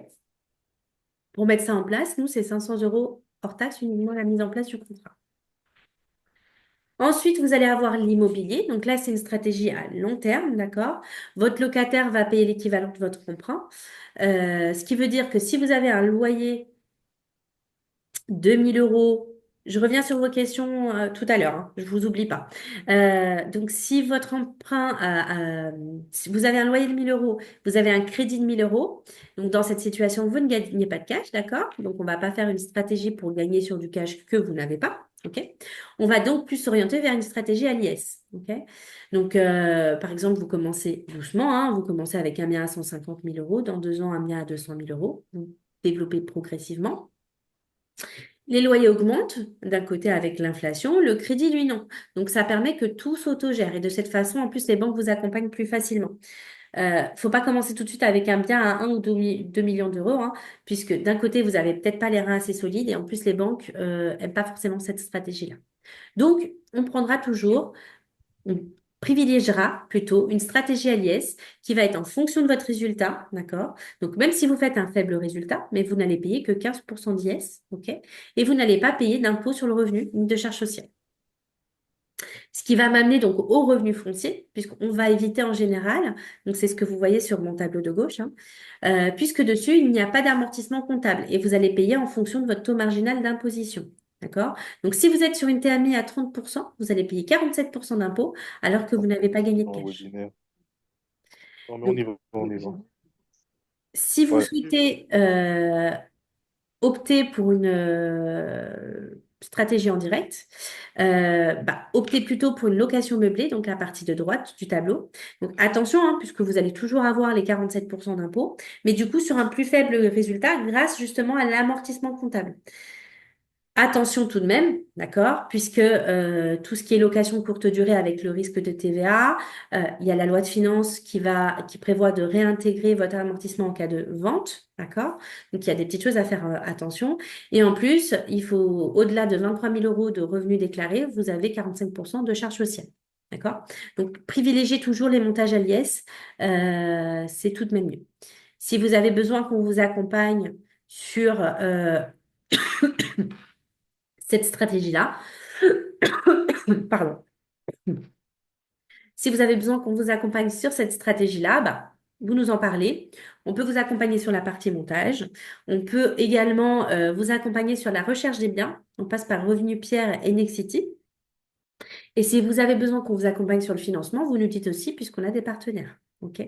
Pour mettre ça en place, nous, c'est 500 euros hors taxe uniquement la mise en place du contrat. Ensuite, vous allez avoir l'immobilier. Donc là, c'est une stratégie à long terme, d'accord? Votre locataire va payer l'équivalent de votre emprunt. Ce qui veut dire que si vous avez un loyer 2000 euros. Je reviens sur vos questions tout à l'heure, hein, je vous oublie pas. Donc, si votre emprunt, si vous avez un loyer de 1000 euros, vous avez un crédit de 1000 euros, donc dans cette situation, vous ne gagnez pas de cash, d'accord? Donc, on va pas faire une stratégie pour gagner sur du cash que vous n'avez pas, ok? On va donc plus s'orienter vers une stratégie à l'IS, ok? Donc, par exemple, vous commencez doucement, hein, vous commencez avec un bien à 150 000 euros, dans 2 ans, un bien à 200 000 euros, vous développez progressivement. Les loyers augmentent d'un côté avec l'inflation, le crédit, lui, non. Donc, ça permet que tout s'autogère. Et de cette façon, en plus, les banques vous accompagnent plus facilement. Faut pas commencer tout de suite avec un bien à 1 ou 2 millions d'euros, hein, puisque d'un côté, vous avez peut-être pas les reins assez solides et en plus, les banques aiment pas forcément cette stratégie-là. Donc, on prendra toujours privilégiera plutôt une stratégie à l'IS qui va être en fonction de votre résultat, d'accord? Donc, même si vous faites un faible résultat, mais vous n'allez payer que 15% d'IS, ok? Et vous n'allez pas payer d'impôt sur le revenu ni de charges sociales. Ce qui va m'amener donc au revenu foncier, puisqu'on va éviter en général, donc c'est ce que vous voyez sur mon tableau de gauche, hein, puisque dessus, il n'y a pas d'amortissement comptable et vous allez payer en fonction de votre taux marginal d'imposition. D'accord? Donc, si vous êtes sur une TMI à 30%, vous allez payer 47% d'impôt alors que vous n'avez pas gagné de En cash. webinaire. Non, mais on Donc, y va, on y va. si vous Ouais. souhaitez opter pour une stratégie en direct, optez plutôt pour une location meublée, donc la partie de droite du tableau. Donc attention, hein, puisque vous allez toujours avoir les 47% d'impôt, mais du coup sur un plus faible résultat grâce justement à l'amortissement comptable. Attention tout de même, d'accord, puisque tout ce qui est location courte durée avec le risque de TVA, il y a la loi de finances qui prévoit de réintégrer votre amortissement en cas de vente, d'accord? Donc il y a des petites choses à faire attention. Et en plus, il faut, au-delà de 23 000 euros de revenus déclarés, vous avez 45% de charges sociales, d'accord? Donc privilégiez toujours les montages à l'IS, c'est tout de même mieux. Si vous avez besoin qu'on vous accompagne sur cette stratégie-là, pardon. Si vous avez besoin qu'on vous accompagne sur cette stratégie-là, vous nous en parlez. On peut vous accompagner sur la partie montage. On peut également vous accompagner sur la recherche des biens. On passe par Revenu Pierre et Nexity. Et si vous avez besoin qu'on vous accompagne sur le financement, vous nous dites aussi puisqu'on a des partenaires. OK?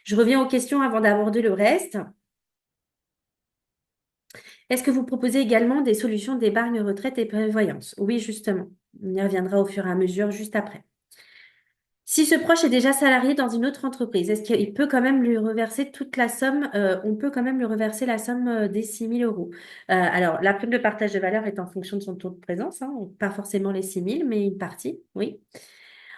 Je reviens aux questions avant d'aborder le reste. Est-ce que vous proposez également des solutions d'épargne retraite et prévoyance? Oui, justement. On y reviendra au fur et à mesure juste après. Si ce proche est déjà salarié dans une autre entreprise, est-ce qu'il peut quand même lui reverser toute la somme, on peut quand même lui reverser la somme des 6 000 euros. Alors, la prime de partage de valeur est en fonction de son taux de présence, hein, pas forcément les 6 000, mais une partie, oui.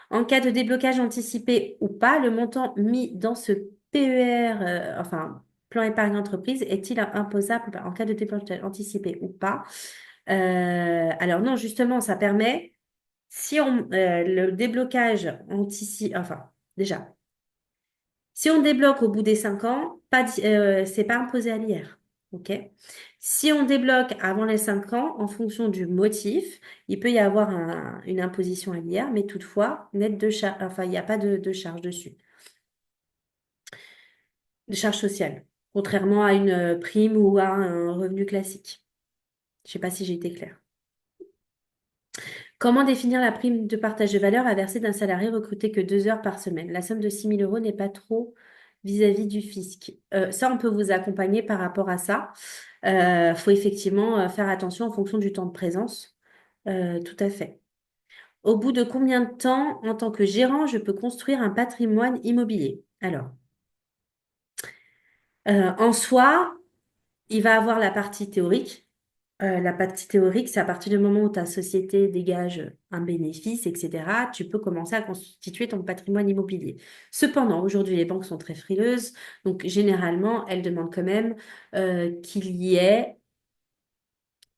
En cas de déblocage anticipé ou pas, le montant mis dans ce PER, enfin, plan épargne entreprise, est-il imposable en cas de déblocage anticipé ou pas? Alors non, justement, ça permet si le déblocage anticipe, enfin, déjà, si on débloque au bout des 5 ans, c'est pas imposé à l'IR. OK? Si on débloque avant les 5 ans, en fonction du motif, il peut y avoir une imposition à l'IR, mais toutefois, net de charge, enfin, il n'y a pas de charge dessus, de charge sociale, contrairement à une prime ou à un revenu classique. Je ne sais pas si j'ai été claire. Comment définir la prime de partage de valeur à verser d'un salarié recruté que 2 heures par semaine? La somme de 6 000 euros n'est pas trop vis-à-vis du fisc. Ça, on peut vous accompagner par rapport à ça. Il faut effectivement faire attention en fonction du temps de présence. Tout à fait. Au bout de combien de temps, en tant que gérant, je peux construire un patrimoine immobilier? Alors, en soi, il va avoir la partie théorique. La partie théorique, c'est à partir du moment où ta société dégage un bénéfice, etc., tu peux commencer à constituer ton patrimoine immobilier. Cependant, aujourd'hui, les banques sont très frileuses, donc généralement, elles demandent quand même qu'il y ait,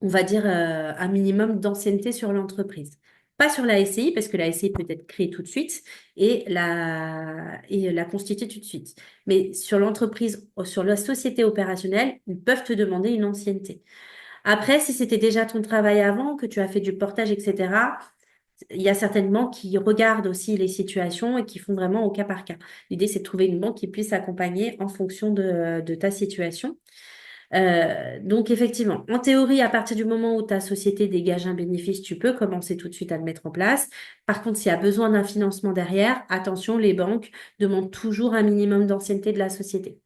on va dire, un minimum d'ancienneté sur l'entreprise. Pas sur la SCI, parce que la SCI peut être créée tout de suite et la constituer tout de suite. Mais sur l'entreprise, sur la société opérationnelle, ils peuvent te demander une ancienneté. Après, si c'était déjà ton travail avant, que tu as fait du portage, etc., il y a certaines banques qui regardent aussi les situations et qui font vraiment au cas par cas. L'idée, c'est de trouver une banque qui puisse accompagner en fonction de ta situation. Donc, effectivement, en théorie, à partir du moment où ta société dégage un bénéfice, tu peux commencer tout de suite à le mettre en place. Par contre, s'il y a besoin d'un financement derrière, attention, les banques demandent toujours un minimum d'ancienneté de la société.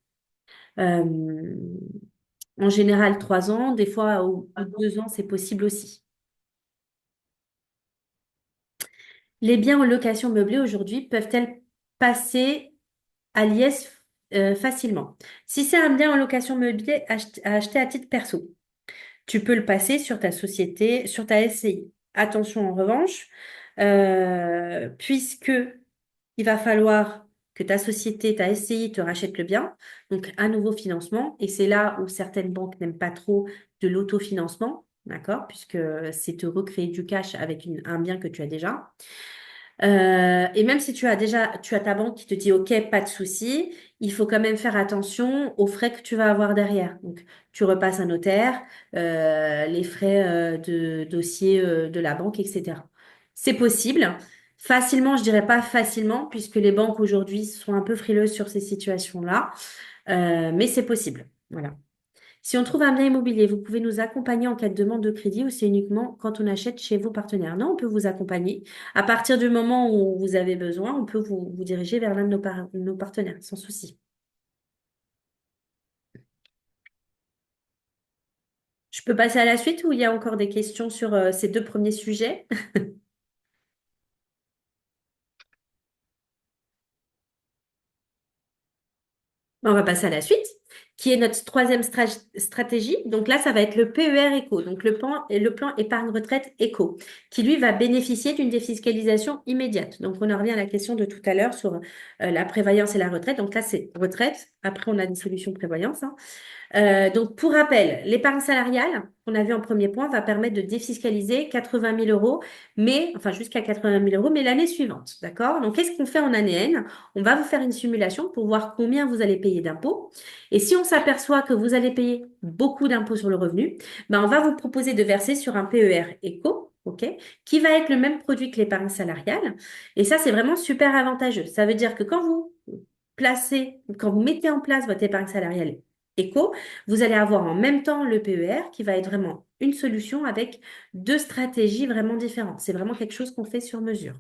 Euh, En général, 3 ans, des fois, au 2 ans, c'est possible aussi. Les biens en location meublée aujourd'hui peuvent-elles passer à l'IS facilement? Si c'est un bien en location meublée à acheter à titre perso, tu peux le passer sur ta société, sur ta SCI. Attention en revanche, puisque il va falloir que ta société, ta SCI te rachète le bien, donc un nouveau financement, et c'est là où certaines banques n'aiment pas trop de l'autofinancement, d'accord, puisque c'est te recréer du cash avec un bien que tu as déjà. Et même si tu as ta banque qui te dit OK, pas de souci, il faut quand même faire attention aux frais que tu vas avoir derrière. Donc, tu repasses un notaire, les frais de dossier de la banque, etc. C'est possible. Facilement, je dirais pas facilement, puisque les banques aujourd'hui sont un peu frileuses sur ces situations-là. Mais c'est possible. Voilà. Si on trouve un bien immobilier, vous pouvez nous accompagner en cas de demande de crédit ou c'est uniquement quand on achète chez vos partenaires? Non, on peut vous accompagner. À partir du moment où vous avez besoin, on peut vous diriger vers l'un de nos partenaires, sans souci. Je peux passer à la suite ou il y a encore des questions sur ces deux premiers sujets? On va passer à la suite, qui est notre troisième stratégie. Donc là, ça va être le PER éco, donc le plan épargne retraite éco, qui lui va bénéficier d'une défiscalisation immédiate. Donc on en revient à la question de tout à l'heure sur la prévoyance et la retraite. Donc là, c'est retraite. Après, on a une solution prévoyance, hein. Donc, pour rappel, l'épargne salariale, qu'on a vu en premier point, va permettre de défiscaliser 80 000 euros, mais, enfin, jusqu'à 80 000 euros, mais l'année suivante. D'accord? Donc, qu'est-ce qu'on fait en année N? On va vous faire une simulation pour voir combien vous allez payer d'impôts. Et si on s'aperçoit que vous allez payer beaucoup d'impôts sur le revenu, ben, on va vous proposer de verser sur un PER éco. OK, qui va être le même produit que l'épargne salariale. Et ça, c'est vraiment super avantageux. Ça veut dire que quand vous mettez en place votre épargne salariale éco, vous allez avoir en même temps le PER qui va être vraiment une solution avec deux stratégies vraiment différentes. C'est vraiment quelque chose qu'on fait sur mesure.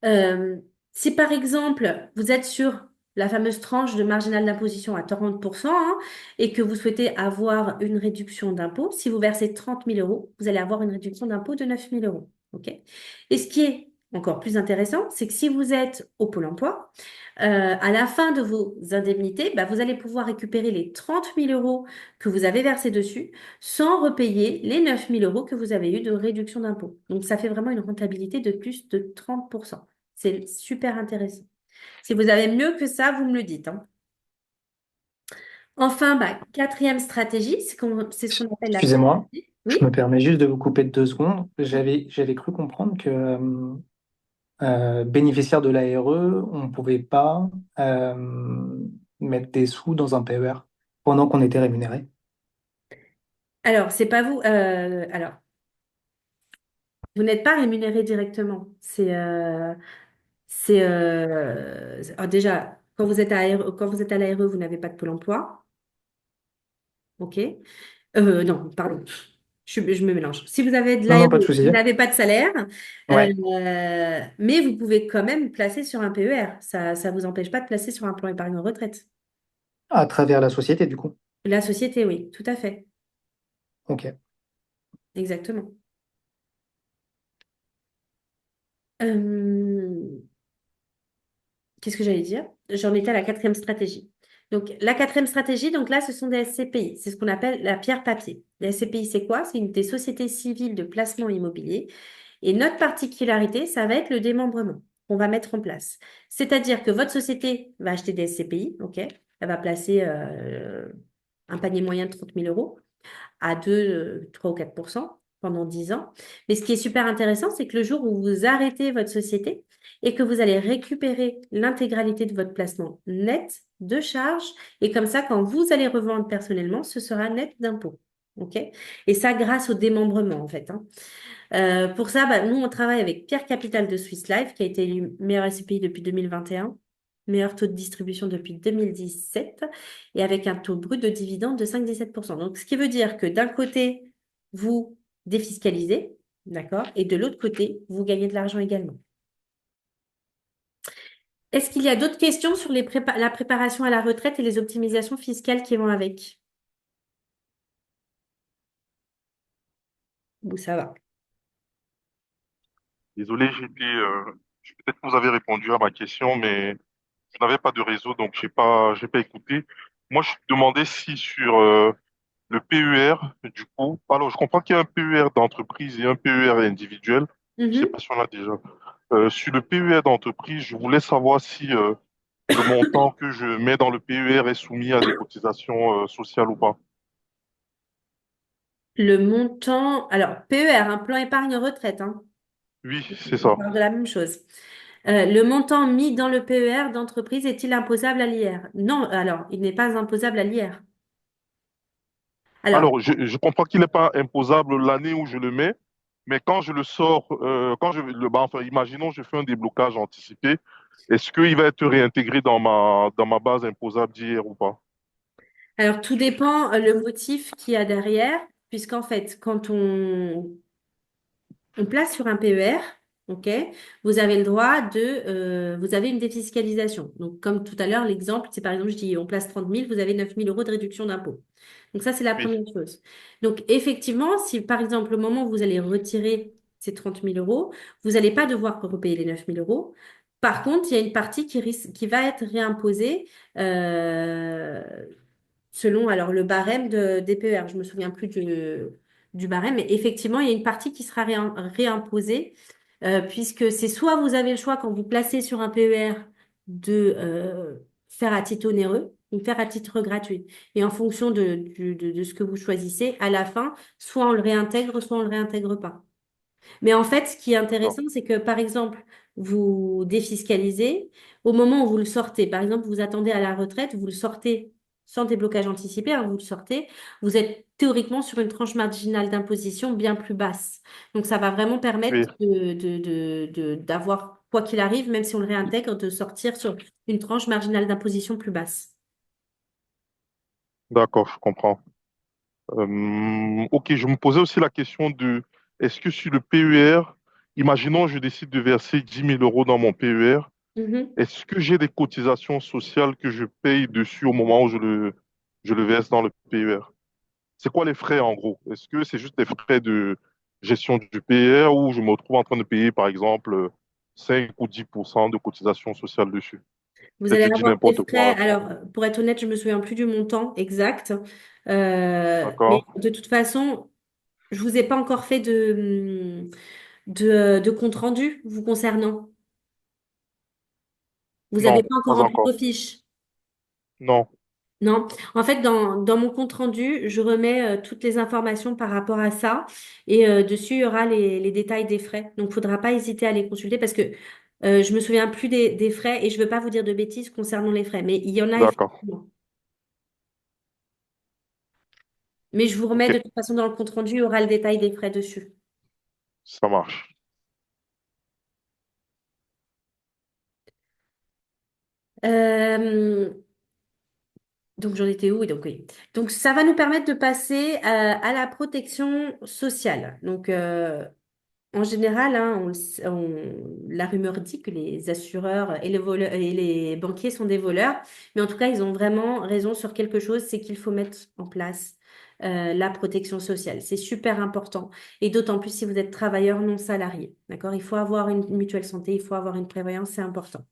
Euh, Si par exemple, vous êtes sur la fameuse tranche de marginal d'imposition à 30%, hein, et que vous souhaitez avoir une réduction d'impôt, si vous versez 30 000 euros, vous allez avoir une réduction d'impôt de 9 000 euros. OK? Et ce qui est encore plus intéressant, c'est que si vous êtes au Pôle emploi, à la fin de vos indemnités, bah, vous allez pouvoir récupérer les 30 000 euros que vous avez versés dessus sans repayer les 9 000 euros que vous avez eu de réduction d'impôt. Donc, ça fait vraiment une rentabilité de plus de 30%. C'est super intéressant. Si vous avez mieux que ça, vous me le dites, hein. Enfin, bah, quatrième stratégie, c'est ce qu'on appelle la Excusez-moi, PRT. je me Oui? permets juste de vous couper de 2 secondes. Oui. J'avais cru comprendre que bénéficiaire de l'ARE, on ne pouvait pas mettre des sous dans un PER pendant qu'on était rémunéré. Alors, c'est pas vous. Alors, vous n'êtes pas rémunéré directement. Déjà, quand vous êtes à l'ARE, vous n'avez pas de Pôle emploi. OK? Non, pardon. Je me mélange. Si vous avez de Non, l'ARE, non, pas de souci. vous n'avez pas de salaire, Ouais, mais vous pouvez quand même placer sur un PER. Ça ne vous empêche pas de placer sur un plan épargne retraite. à travers la société, du coup. La société, oui, tout à fait. Ok. Exactement. Euh, Qu'est-ce que j'allais dire? J'en étais à la quatrième stratégie. Donc, la quatrième stratégie, donc là, ce sont des SCPI. C'est ce qu'on appelle la pierre papier. Les SCPI, c'est quoi? C'est une des sociétés civiles de placement immobilier. Et notre particularité, ça va être le démembrement qu'on va mettre en place. C'est-à-dire que votre société va acheter des SCPI, OK? Elle va placer un panier moyen de 30 000 euros à 2, 3 ou 4% pendant 10 ans. Mais ce qui est super intéressant, c'est que le jour où vous arrêtez votre société et que vous allez récupérer l'intégralité de votre placement net de charges, et comme ça, quand vous allez revendre personnellement, ce sera net d'impôt. OK? Et ça, grâce au démembrement, en fait, hein. Pour ça, bah, nous, on travaille avec Pierre Capital de Swiss Life, qui a été élu meilleur SCPI depuis 2021, meilleur taux de distribution depuis 2017, et avec un taux brut de dividende de 5,17%. Donc, ce qui veut dire que d'un côté, vous défiscalisez, d'accord, et de l'autre côté, vous gagnez de l'argent également. Est-ce qu'il y a d'autres questions sur la préparation à la retraite et les optimisations fiscales qui vont avec? Ou ça va? Désolé, peut-être que vous avez répondu à ma question, mais je n'avais pas de réseau, donc j'ai pas écouté. Moi, je me demandais si sur le PER, du coup, alors je comprends qu'il y a un PER d'entreprise et un PER individuel. Je sais Mhm. pas si on l'a déjà. Sur le PER d'entreprise, je voulais savoir si le montant que je mets dans le PER est soumis à des cotisations sociales ou pas. Le montant, alors PER, un plan épargne retraite, hein. Oui, c'est On ça. parle de la même chose. Le montant mis dans le PER d'entreprise est-il imposable à l'IR? Non, alors, il n'est pas imposable à l'IR. Alors, Alors, je comprends qu'il n'est pas imposable l'année où je le mets, mais quand je le sors, quand enfin, imaginons, je fais un déblocage anticipé, est-ce qu'il va être réintégré dans ma base imposable d'hier ou pas? alors, tout dépend le motif qu'il y a derrière, puisqu'en fait, quand on place sur un PER, ok, vous avez le droit vous avez une défiscalisation. Donc, comme tout à l'heure, l'exemple, c'est par exemple, je dis, on place 30 000, vous avez 9 000 euros de réduction d'impôt. Donc, ça, c'est la Oui, première chose. Donc, effectivement, si par exemple, au moment où vous allez retirer ces 30 000 euros, vous n'allez pas devoir repayer les 9 000 euros. Par contre, il y a une partie qui va être réimposée euh, selon alors le barème des PER. Je me souviens plus du barème, mais effectivement, il y a une partie qui sera réimposée, puisque c'est soit vous avez le choix quand vous placez sur un PER de faire à titre onéreux ou faire à titre gratuit. Et en fonction de ce que vous choisissez, à la fin, soit on le réintègre, soit on le réintègre pas. Mais en fait, ce qui est d'accord. intéressant, c'est que, par exemple, vous défiscalisez, au moment où vous le sortez, par exemple, vous attendez à la retraite, vous le sortez sans déblocage anticipé, hein, vous le sortez, vous êtes théoriquement sur une tranche marginale d'imposition bien plus basse. Donc, ça va vraiment Oui, permettre d'avoir, quoi qu'il arrive, même si on le réintègre, de sortir sur une tranche marginale d'imposition plus basse. d'accord, je comprends. Ok, je me posais aussi la question de, est-ce que sur le PER, imaginons je décide de verser 10 000 € dans mon PER, Mhm. est-ce que j'ai des cotisations sociales que je paye dessus au moment où je le verse dans le PER? C'est quoi les frais en gros? Est-ce que c'est juste des frais de gestion du PER ou je me retrouve en train de payer par exemple 5 ou 10% de cotisations sociales dessus? Vous Peut-être allez je dis avoir des n'importe frais. quoi. Alors, pour être honnête, je me souviens plus du montant exact. Mais D'accord? de toute façon, je vous ai pas encore fait de compte rendu vous concernant. Vous n'avez Non, pas encore pas rempli vos encore. fiches. Non. Non. En fait, dans mon compte rendu, je remets toutes les informations par rapport à ça. Et dessus, il y aura les détails des frais. Donc, il ne faudra pas hésiter à les consulter parce que je me souviens plus des frais et je ne veux pas vous dire de bêtises concernant les frais. Mais il y en a D'accord. effectivement. Mais je vous remets Ok, de toute façon dans le compte rendu, il y aura le détail des frais dessus. ça marche. Euh, donc j'en étais où? Oui, donc oui. Donc ça va nous permettre de passer à la protection sociale. Donc en général, hein, la rumeur dit que les assureurs et et les banquiers sont des voleurs, mais en tout cas, ils ont vraiment raison sur quelque chose, c'est qu'il faut mettre en place la protection sociale. C'est super important. Et d'autant plus si vous êtes travailleur non salarié. D'accord? Il faut avoir une mutuelle santé, il faut avoir une prévoyance, c'est important.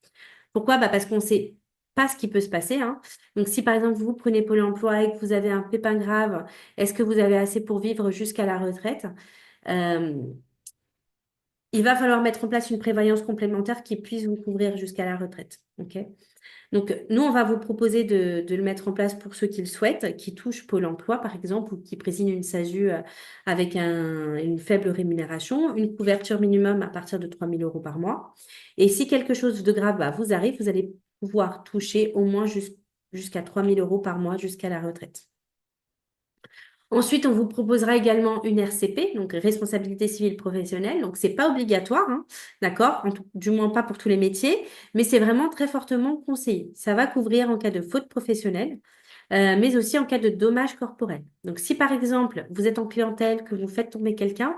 Pourquoi? Bah parce qu'on ne sait pas ce qui peut se passer, hein. Donc si par exemple vous prenez Pôle emploi et que vous avez un pépin grave, est-ce que vous avez assez pour vivre jusqu'à la retraite? Euh, il va falloir mettre en place une prévoyance complémentaire qui puisse vous couvrir jusqu'à la retraite. OK? Donc, nous, on va vous proposer de le mettre en place pour ceux qui le souhaitent, qui touchent Pôle emploi, par exemple, ou qui présignent une SASU avec une faible rémunération, une couverture minimum à partir de 3 000 € par mois. Et si quelque chose de grave bah, vous arrive, vous allez pouvoir toucher au moins jusqu'à 3 000 € par mois jusqu'à la retraite. Ensuite, on vous proposera également une RCP, donc responsabilité civile professionnelle. Donc, c'est pas obligatoire, hein, d'accord, du moins pas pour tous les métiers, mais c'est vraiment très fortement conseillé. Ça va couvrir en cas de faute professionnelle, mais aussi en cas de dommage corporel. Donc, si par exemple, vous êtes en clientèle, que vous faites tomber quelqu'un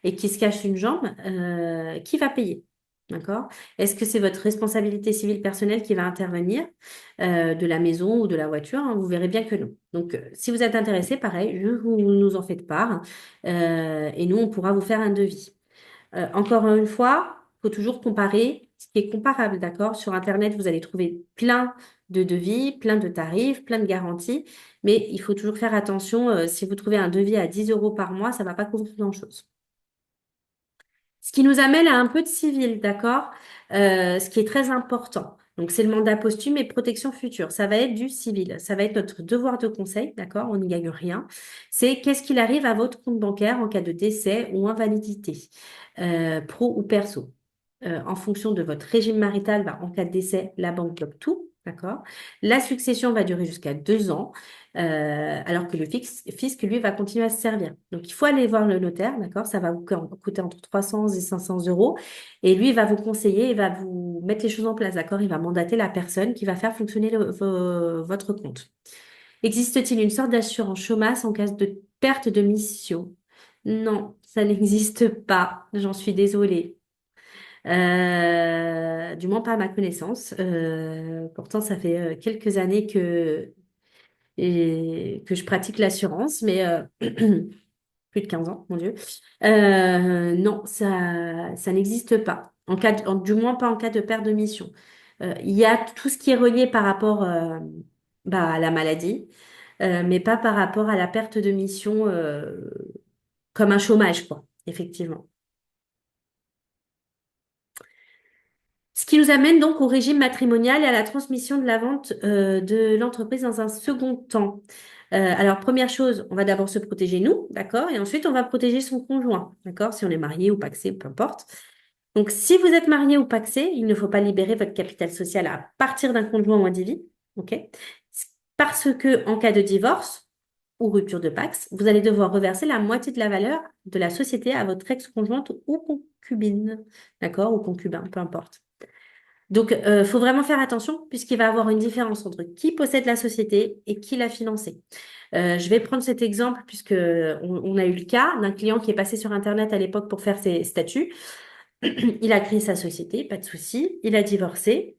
et qui se cache une jambe, qui va payer? D'accord? Est-ce que c'est votre responsabilité civile personnelle qui va intervenir de la maison ou de la voiture? Hein, vous verrez bien que non. Donc, si vous êtes intéressé, pareil, vous nous en faites part et nous, on pourra vous faire un devis. Encore une fois, il faut toujours comparer ce qui est comparable, d'accord? Sur Internet, vous allez trouver plein de devis, plein de tarifs, plein de garanties, mais il faut toujours faire attention. Si vous trouvez un devis à 10 € par mois, ça ne va pas couvrir grand-chose. Ce qui nous amène à un peu de civil, d'accord? Ce qui est très important. Donc, c'est le mandat posthume et protection future. Ça va être du civil. Ça va être notre devoir de conseil, d'accord? On n'y gagne rien. C'est qu'est-ce qu'il arrive à votre compte bancaire en cas de décès ou invalidité, pro ou perso. En fonction de votre régime marital, bah, en cas de décès, la banque bloque tout, d'accord? La succession va durer jusqu'à 2 ans, alors que le fisc, lui, va continuer à se servir. Donc, il faut aller voir le notaire, d'accord? Ça va vous coûter entre 300 et 500 euros. Et lui, il va vous conseiller, il va vous mettre les choses en place, d'accord? Il va mandater la personne qui va faire fonctionner votre compte. Existe-t-il une sorte d'assurance chômage en cas de perte de mission? Non, ça n'existe pas. J'en suis désolée. Du moins pas à ma connaissance. Pourtant, ça fait quelques années que je pratique l'assurance, mais plus de 15 ans, mon Dieu. Non, ça n'existe pas. Du moins pas en cas de perte de mission. Il y a tout ce qui est relié par rapport bah, à la maladie, mais pas par rapport à la perte de mission comme un chômage, quoi, effectivement. Ce qui nous amène donc au régime matrimonial et à la transmission de la vente de l'entreprise dans un second temps. Alors, première chose, on va d'abord se protéger nous, d'accord? Et ensuite, on va protéger son conjoint, d'accord? Si on est marié ou pacsé, peu importe. Donc, si vous êtes marié ou pacsé, il ne faut pas libérer votre capital social à partir d'un conjoint ou individu, ok? Parce que en cas de divorce ou rupture de Pacs, vous allez devoir reverser la moitié de la valeur de la société à votre ex-conjointe ou concubine, d'accord? Ou concubin, peu importe. Donc, faut vraiment faire attention puisqu'il va y avoir une différence entre qui possède la société et qui l'a financée. Je vais prendre cet exemple puisque on a eu le cas d'un client qui est passé sur Internet à l'époque pour faire ses statuts. Il a créé sa société, pas de souci. Il a divorcé.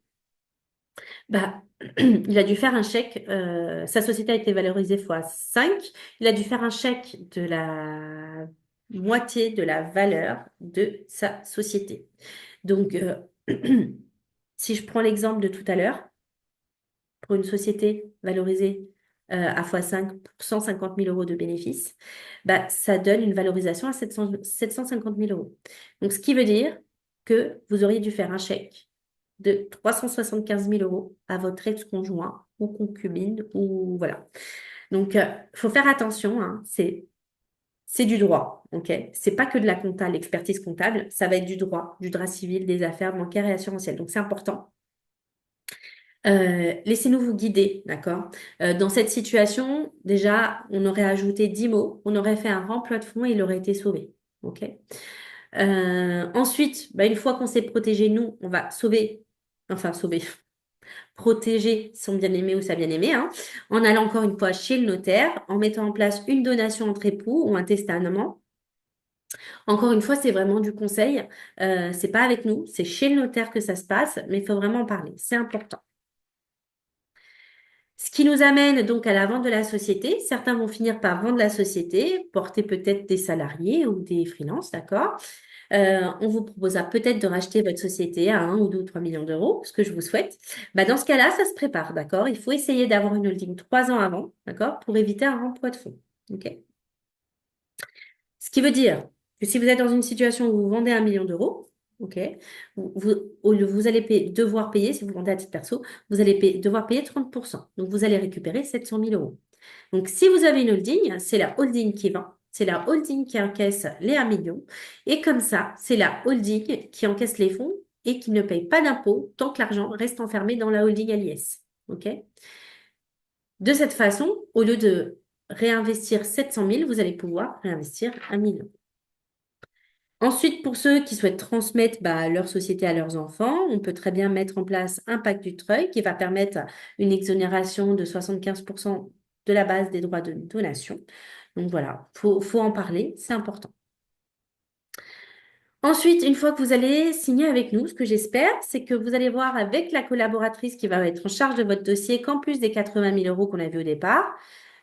Bah, il a dû faire un chèque. Sa société a été valorisée fois 5. Il a dû faire un chèque de la moitié de la valeur de sa société. Donc, si je prends l'exemple de tout à l'heure, pour une société valorisée à x5 pour 150 000 euros de bénéfices, bah, ça donne une valorisation à 750 000 euros. Donc, ce qui veut dire que vous auriez dû faire un chèque de 375 000 euros à votre ex-conjoint ou concubine ou voilà. Donc, il faut faire attention, hein, c'est du droit, ok? C'est pas que de la compta, l'expertise comptable, ça va être du droit civil, des affaires bancaires et assurantielles. Donc, c'est important. Laissez-nous vous guider, d'accord? Dans cette situation, déjà, on aurait ajouté 10 mots, on aurait fait un remploi de fonds et il aurait été sauvé, ok? Ensuite, bah, une fois qu'on s'est protégé, nous, on va sauver, protéger son bien-aimé ou sa bien-aimée, hein, en allant encore une fois chez le notaire, en mettant en place une donation entre époux ou un testament. Encore une fois, c'est vraiment du conseil. C'est pas avec nous, c'est chez le notaire que ça se passe, mais il faut vraiment en parler. C'est important. Ce qui nous amène donc à la vente de la société. Certains vont finir par vendre la société, porter peut-être des salariés ou des freelances, d'accord? On vous proposera peut-être de racheter votre société à 1 ou 2 ou 3 millions d'euros, ce que je vous souhaite. Bah, dans ce cas-là, ça se prépare, d'accord? Il faut essayer d'avoir une holding 3 ans avant, d'accord? Pour éviter un remploi de fonds. OK? Ce qui veut dire que si vous êtes dans une situation où vous vendez 1 million d'euros, OK, vous allez devoir payer, si vous vendez à titre perso, vous allez devoir payer 30%. Donc, vous allez récupérer 700 000 euros. Donc, si vous avez une holding, c'est la holding qui vend, c'est la holding qui encaisse les 1 million. Et comme ça, c'est la holding qui encaisse les fonds et qui ne paye pas d'impôt tant que l'argent reste enfermé dans la holding à l'IS. OK? De cette façon, au lieu de réinvestir 700 000, vous allez pouvoir réinvestir 1 million. Ensuite, pour ceux qui souhaitent transmettre bah, leur société à leurs enfants, on peut très bien mettre en place un pacte du treuil qui va permettre une exonération de 75% de la base des droits de donation. Donc voilà, faut en parler, c'est important. Ensuite, une fois que vous allez signer avec nous, ce que j'espère, c'est que vous allez voir avec la collaboratrice qui va être en charge de votre dossier qu'en plus des 80 000 euros qu'on a vu au départ,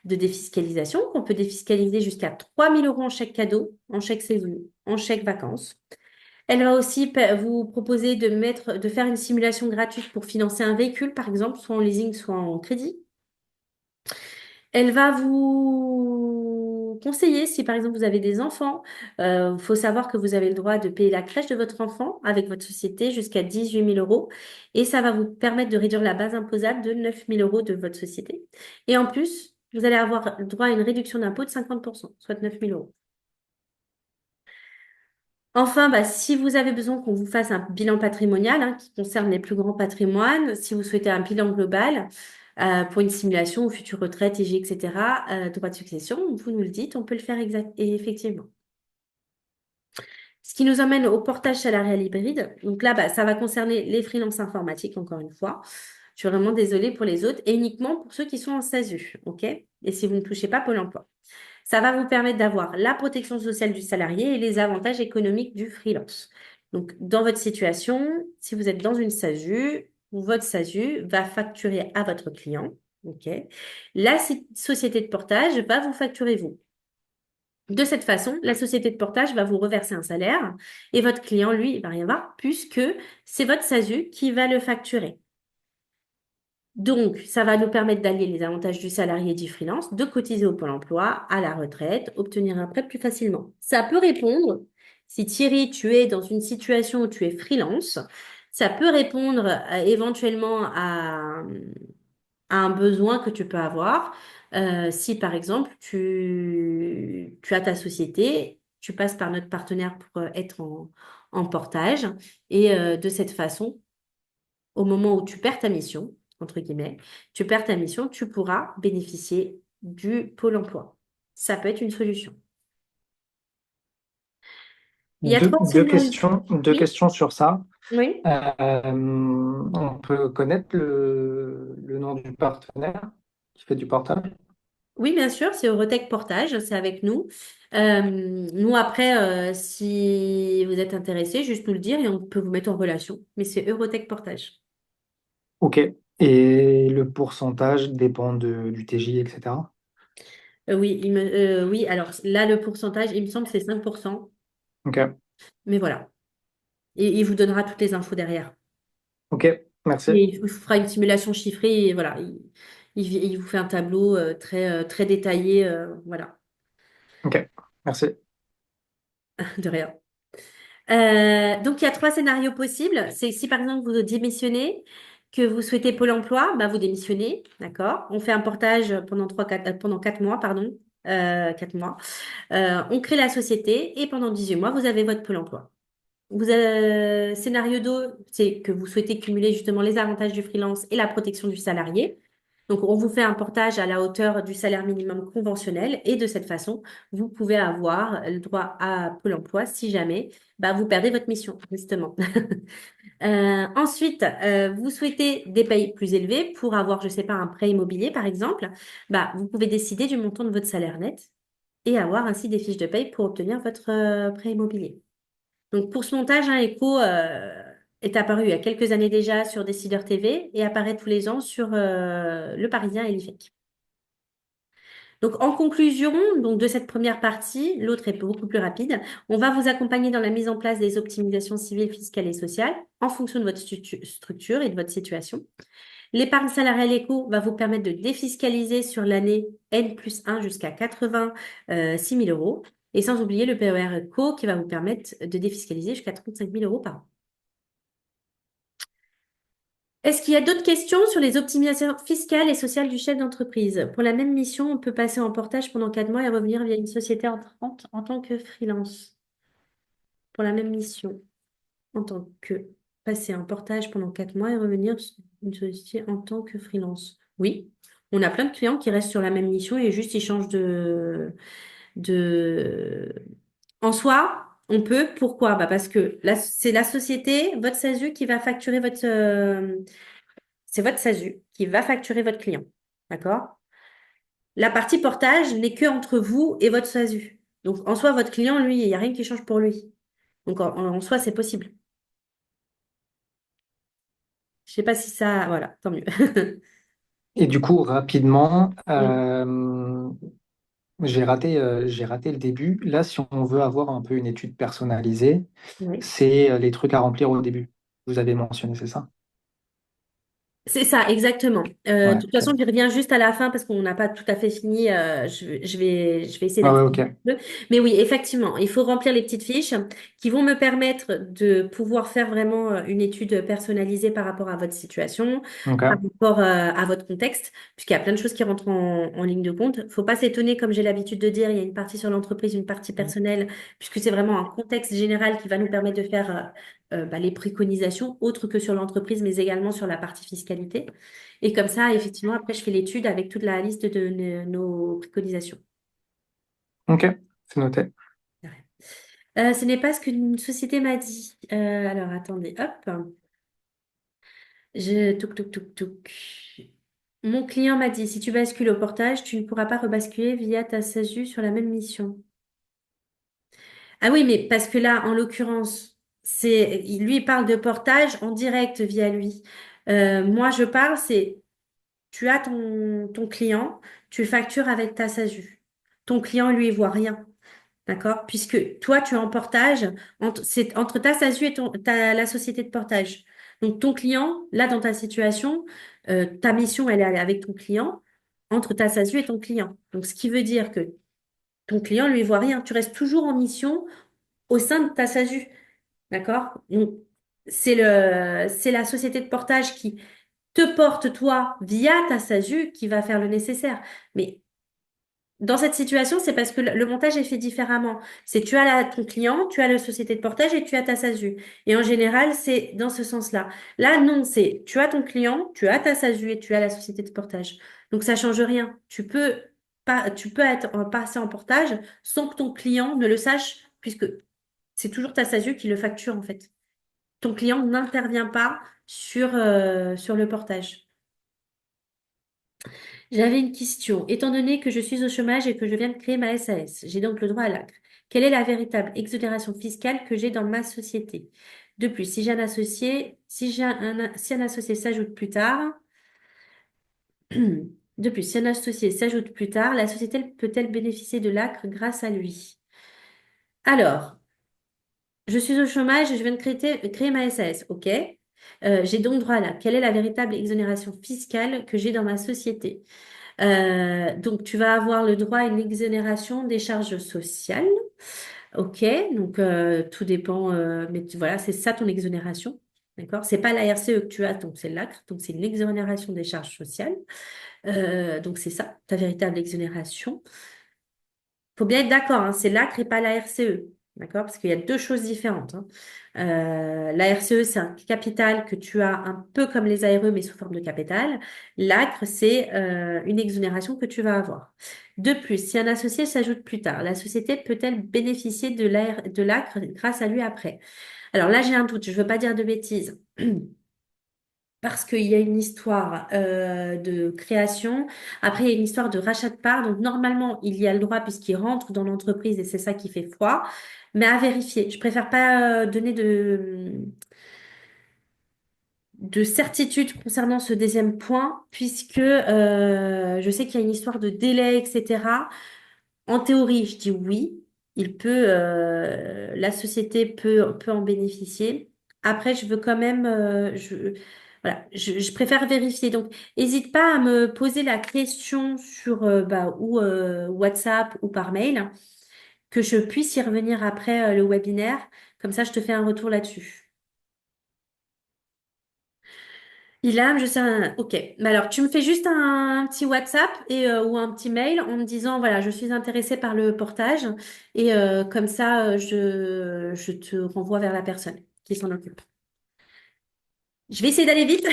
de défiscalisation, qu'on peut défiscaliser jusqu'à 3 000 euros en chèque cadeau, en chèque séjour, en chèque vacances. Elle va aussi vous proposer de faire une simulation gratuite pour financer un véhicule, par exemple, soit en leasing, soit en crédit. Elle va vous conseiller si par exemple vous avez des enfants. Il faut savoir que vous avez le droit de payer la crèche de votre enfant avec votre société jusqu'à 18 000 € et ça va vous permettre de réduire la base imposable de 9 000 € de votre société. Et en plus, vous allez avoir le droit à une réduction d'impôt de 50%, soit 9 000 €. Enfin, bah, si vous avez besoin qu'on vous fasse un bilan patrimonial qui concerne les plus grands patrimoines, si vous souhaitez un bilan global pour une simulation ou future retraite, EG, etc., droit de succession, vous nous le dites, on peut le faire et effectivement. Ce qui nous emmène au portage salarial hybride. Donc là, bah, ça va concerner les freelances informatiques, encore une fois. Je suis vraiment désolée pour les autres et uniquement pour ceux qui sont en SASU, OK? Et si vous ne touchez pas Pôle emploi. Ça va vous permettre d'avoir la protection sociale du salarié et les avantages économiques du freelance. Donc, dans votre situation, si vous êtes dans une SASU, votre SASU va facturer à votre client. OK? La société de portage va vous facturer vous. De cette façon, la société de portage va vous reverser un salaire et votre client, lui, il va rien voir puisque c'est votre SASU qui va le facturer. Donc, ça va nous permettre d'allier les avantages du salarié et du freelance, de cotiser au Pôle emploi, à la retraite, obtenir un prêt plus facilement. Ça peut répondre, si Thierry, tu es dans une situation où tu es freelance, ça peut répondre éventuellement à un besoin que tu peux avoir. Si par exemple, tu as ta société, tu passes par notre partenaire pour être en portage et de cette façon, au moment où tu perds ta mission, entre guillemets, tu perds ta mission, tu pourras bénéficier du Pôle emploi. Ça peut être une solution. Il y a trois scénarios. Deux Oui, questions sur ça. oui, On peut connaître le nom du partenaire qui fait du portage? oui, bien sûr, c'est Eurotech Portage, c'est avec nous. Nous, après, si vous êtes intéressé, juste nous le dire et on peut vous mettre en relation. Mais c'est Eurotech Portage. Ok. Et le pourcentage dépend du TJ, etc. Oui, oui, alors là, le pourcentage, il me semble que c'est 5%. Ok. Mais voilà. Et il vous donnera toutes les infos derrière. Ok. Merci. Et il vous fera une simulation chiffrée et voilà, il vous fait un tableau très détaillé. Voilà, Ok. Merci. de rien. Donc, il y a trois scénarios possibles. C'est si par exemple vous démissionnez, que vous souhaitez Pôle emploi, bah, vous démissionnez, d'accord? On fait un portage pendant 4 mois, pardon, 4 mois. On crée la société et pendant 18 mois, vous avez votre Pôle emploi. Scénario 2, c'est que vous souhaitez cumuler justement les avantages du freelance et la protection du salarié. Donc, on vous fait un portage à la hauteur du salaire minimum conventionnel et de cette façon, vous pouvez avoir le droit à Pôle emploi si jamais bah, vous perdez votre mission, justement. Ensuite, vous souhaitez des payes plus élevés pour avoir, je sais pas, un prêt immobilier, par exemple. Bah, vous pouvez décider du montant de votre salaire net et avoir ainsi des fiches de paye pour obtenir votre prêt immobilier. Donc pour ce montage, Echo est apparu il y a quelques années déjà sur Décideur TV et apparaît tous les ans sur Le Parisien et l'IFEC. Donc en conclusion donc, de cette première partie, l'autre est beaucoup plus rapide, on va vous accompagner dans la mise en place des optimisations civiles, fiscales et sociales en fonction de votre structure et de votre situation. L'épargne salariale éco va vous permettre de défiscaliser sur l'année N+1 jusqu'à 86 000 euros. Et sans oublier le PER éco qui va vous permettre de défiscaliser jusqu'à 35 000 euros par an. Est-ce qu'il y a d'autres questions sur les optimisations fiscales et sociales du chef d'entreprise? Pour la même mission, on peut passer en portage pendant 4 mois et revenir via une société en tant que freelance. Pour la même mission, en tant que passer en portage pendant 4 mois et revenir sur une société en tant que freelance. Oui, on a plein de clients qui restent sur la même mission et juste ils changent de... En soi, on peut. Pourquoi? Bah parce que c'est la société, votre SASU, qui va facturer c'est votre SASU qui va facturer votre client. D'accord? La partie portage n'est que entre vous et votre SASU. Donc, en soi, votre client, lui, il n'y a rien qui change pour lui. Donc, en soi, c'est possible. Je sais pas si ça... Voilà, tant mieux. Et du coup, rapidement, Oui. j'ai raté le début. Là, si on veut avoir un peu une étude personnalisée, Oui. c'est les trucs à remplir au début. Vous avez mentionné, c'est ça? C'est ça, exactement. De Ouais, toute ok. façon, je reviens juste à la fin parce qu'on n'a pas tout à fait fini. Je vais essayer Ah ouais, d'accélérer ok. un peu. Mais oui, effectivement, il faut remplir les petites fiches qui vont me permettre de pouvoir faire vraiment une étude personnalisée par rapport à votre situation, par Ok. rapport à votre contexte, puisqu'il y a plein de choses qui rentrent en ligne de compte. Faut pas s'étonner, comme j'ai l'habitude de dire, il y a une partie sur l'entreprise, une partie personnelle, puisque c'est vraiment un contexte général qui va nous permettre de faire les préconisations, autres que sur l'entreprise, mais également sur la partie fiscalité. Et comme ça, effectivement, après, je fais l'étude avec toute la liste de nos préconisations. Ok, c'est noté. Ce n'est pas ce qu'une société m'a dit. Alors, attendez, hop. Touk, touk, touk, touk. Mon client m'a dit, si tu bascules au portage, tu ne pourras pas rebasculer via ta SASU sur la même mission. Ah oui, mais parce que là, en l'occurrence, lui, il parle de portage en direct via lui. Moi, je parle, tu as ton client, tu le factures avec ta SASU. Ton client, lui, il voit rien. D'accord? Puisque toi, tu es en portage, c'est entre ta SASU et la société de portage. Donc, ton client, là, dans ta situation, ta mission, elle est avec ton client, entre ta SASU et ton client. Donc, ce qui veut dire que ton client, lui, il voit rien. Tu restes toujours en mission au sein de ta SASU. D'accord? Donc, c'est la société de portage qui te porte, toi, via ta SASU, qui va faire le nécessaire. Mais dans cette situation, c'est parce que le montage est fait différemment. C'est tu as ton client, tu as la société de portage et tu as ta SASU. Et en général, c'est dans ce sens-là. Là, non, c'est tu as ton client, tu as ta SASU et tu as la société de portage. Donc ça change rien. Tu peux être passé en portage sans que ton client ne le sache, puisque c'est toujours ta SASU qui le facture en fait. Ton client n'intervient pas sur le portage. J'avais une question. Étant donné que je suis au chômage et que je viens de créer ma SAS, j'ai donc le droit à l'ACRE. Quelle est la véritable exonération fiscale que j'ai dans ma société? De plus, si un associé s'ajoute plus tard, de plus, si un associé s'ajoute plus tard, la société peut-elle bénéficier de l'ACRE grâce à lui? Alors, je suis au chômage et je viens de créer ma SAS, ok? J'ai donc droit à l'ACRE. Quelle est la véritable exonération fiscale que j'ai dans ma société? Donc, tu vas avoir le droit à une exonération des charges sociales. OK, donc tout dépend, mais voilà, c'est ça ton exonération. D'accord? C'est pas la RCE que tu as, donc c'est l'ACRE, donc c'est une exonération des charges sociales. Donc c'est ça, ta véritable exonération. Faut bien être d'accord, hein, c'est l'ACRE et pas la RCE. D'accord? Parce qu'il y a deux choses différentes, hein. La RCE, c'est un capital que tu as un peu comme les ARE, mais sous forme de capital. L'ACRE, c'est une exonération que tu vas avoir. De plus, si un associé s'ajoute plus tard, la société peut-elle bénéficier de l'ACRE grâce à lui après? Alors là, j'ai un doute, je ne veux pas dire de bêtises. Parce qu'il y a une histoire de création. Après, il y a une histoire de rachat de parts. Donc, normalement, il y a le droit puisqu'il rentre dans l'entreprise et c'est ça qui fait foi. Mais à vérifier. Je préfère pas donner de certitude concernant ce deuxième point, puisque je sais qu'il y a une histoire de délai, etc. En théorie, je dis oui. La société peut en bénéficier. Après, je veux quand même, voilà, je préfère vérifier. Donc, n'hésite pas à me poser la question sur ou WhatsApp ou par mail, que je puisse y revenir après le webinaire. Comme ça, je te fais un retour là-dessus. Ilham, je sais un... Ok. Mais alors, tu me fais juste un petit WhatsApp ou un petit mail en me disant, voilà, je suis intéressée par le portage. Et comme ça, je te renvoie vers la personne qui s'en occupe. Je vais essayer d'aller vite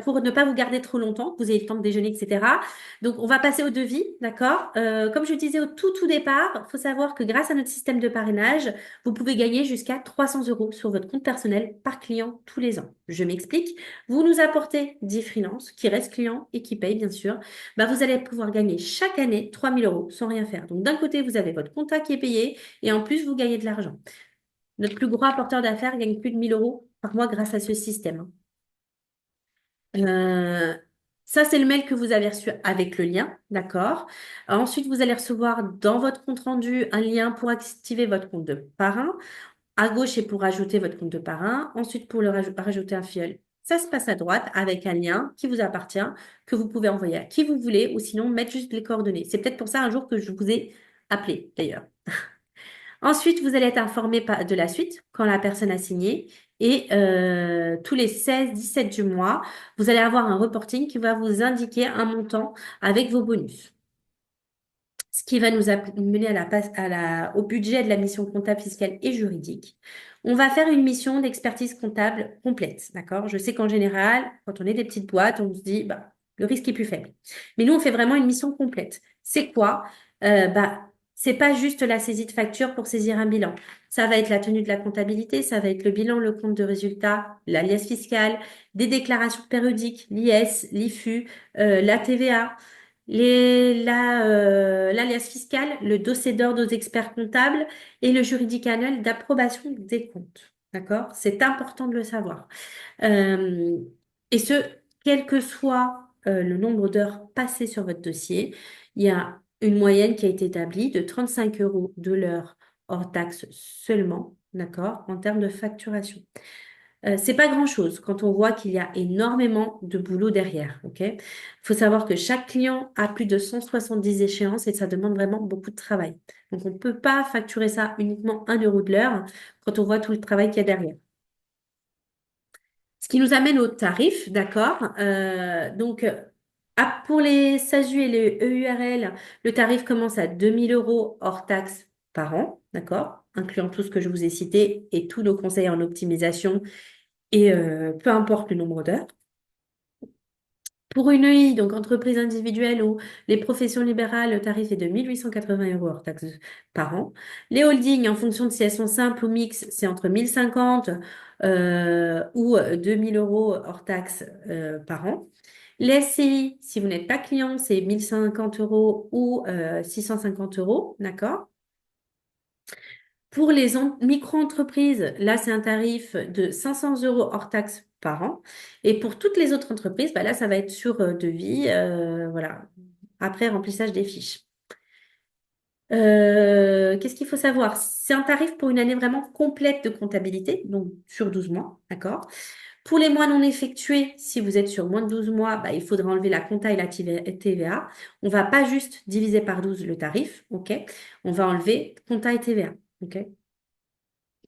pour ne pas vous garder trop longtemps, que vous ayez le temps de déjeuner, etc. Donc, on va passer au devis, d'accord? Comme je disais au tout départ, il faut savoir que grâce à notre système de parrainage, vous pouvez gagner jusqu'à 300 euros sur votre compte personnel par client tous les ans. Je m'explique. Vous nous apportez 10 freelances qui restent clients et qui payent, bien sûr. Bah, vous allez pouvoir gagner chaque année 3000 euros sans rien faire. Donc, d'un côté, vous avez votre compta qui est payé et en plus, vous gagnez de l'argent. Notre plus gros apporteur d'affaires gagne plus de 1000 euros par mois grâce à ce système. Euh, Ça, c'est le mail que vous avez reçu avec le lien, d'accord? Ensuite, vous allez recevoir dans votre compte rendu un lien pour activer votre compte de parrain. À gauche, c'est pour ajouter votre compte de parrain. Ensuite, pour rajouter un Ça se passe à droite avec un lien qui vous appartient, que vous pouvez envoyer à qui vous voulez ou sinon mettre juste les coordonnées. C'est peut-être pour ça un jour que je vous ai appelé d'ailleurs. Ensuite, vous allez être informé de la suite quand la personne a signé. Et tous les 16-17 du mois, vous allez avoir un reporting qui va vous indiquer un montant avec vos bonus. Ce qui va nous mener au budget de la mission comptable, fiscale et juridique. On va faire une mission d'expertise comptable complète, d'accord? Je sais qu'en général, quand on est des petites boîtes, on se dit, bah, le risque est plus faible. Mais nous, on fait vraiment une mission complète. C'est quoi? C'est pas juste la saisie de facture pour saisir un bilan. Ça va être la tenue de la comptabilité, ça va être le bilan, le compte de résultat, l'alias fiscal, des déclarations périodiques, l'IS, l'IFU, la TVA l'alias fiscal, le dossier d'ordre aux experts comptables et le juridique annuel d'approbation des comptes. D'accord? C'est important de le savoir. Euh, et ce, quel que soit le nombre d'heures passées sur votre dossier, il y a une moyenne qui a été établie de 35 euros de l'heure hors taxe seulement, d'accord, en termes de facturation. C'est pas grand-chose quand on voit qu'il y a énormément de boulot derrière, ok? Il faut savoir que chaque client a plus de 170 échéances et ça demande vraiment beaucoup de travail. Donc, on ne peut pas facturer ça uniquement 1 euro de l'heure quand on voit tout le travail qu'il y a derrière. Ce qui nous amène au tarif, d'accord? Pour les SASU et les EURL, le tarif commence à 2000 euros hors taxe par an, d'accord? Incluant tout ce que je vous ai cité et tous nos conseils en optimisation et peu importe le nombre d'heures. Pour une EI, donc entreprise individuelle ou les professions libérales, le tarif est de 1880 euros hors taxes par an. Les holdings, en fonction de si elles sont simples ou mixtes, c'est entre 1050 ou 2000 euros hors taxes par an. Les SCI, si vous n'êtes pas client, c'est 1050 euros ou 650 euros, d'accord? Pour les micro-entreprises, là, c'est un tarif de 500 euros hors taxe par an. Et pour toutes les autres entreprises, bah là, ça va être sur devis, voilà, après remplissage des fiches. Qu'est-ce qu'il faut savoir? C'est un tarif pour une année vraiment complète de comptabilité, donc sur 12 mois, d'accord? Pour les mois non effectués, si vous êtes sur moins de 12 mois, bah, il faudra enlever la compta et la TVA. On va pas juste diviser par 12 le tarif, ok? On va enlever compta et TVA, ok?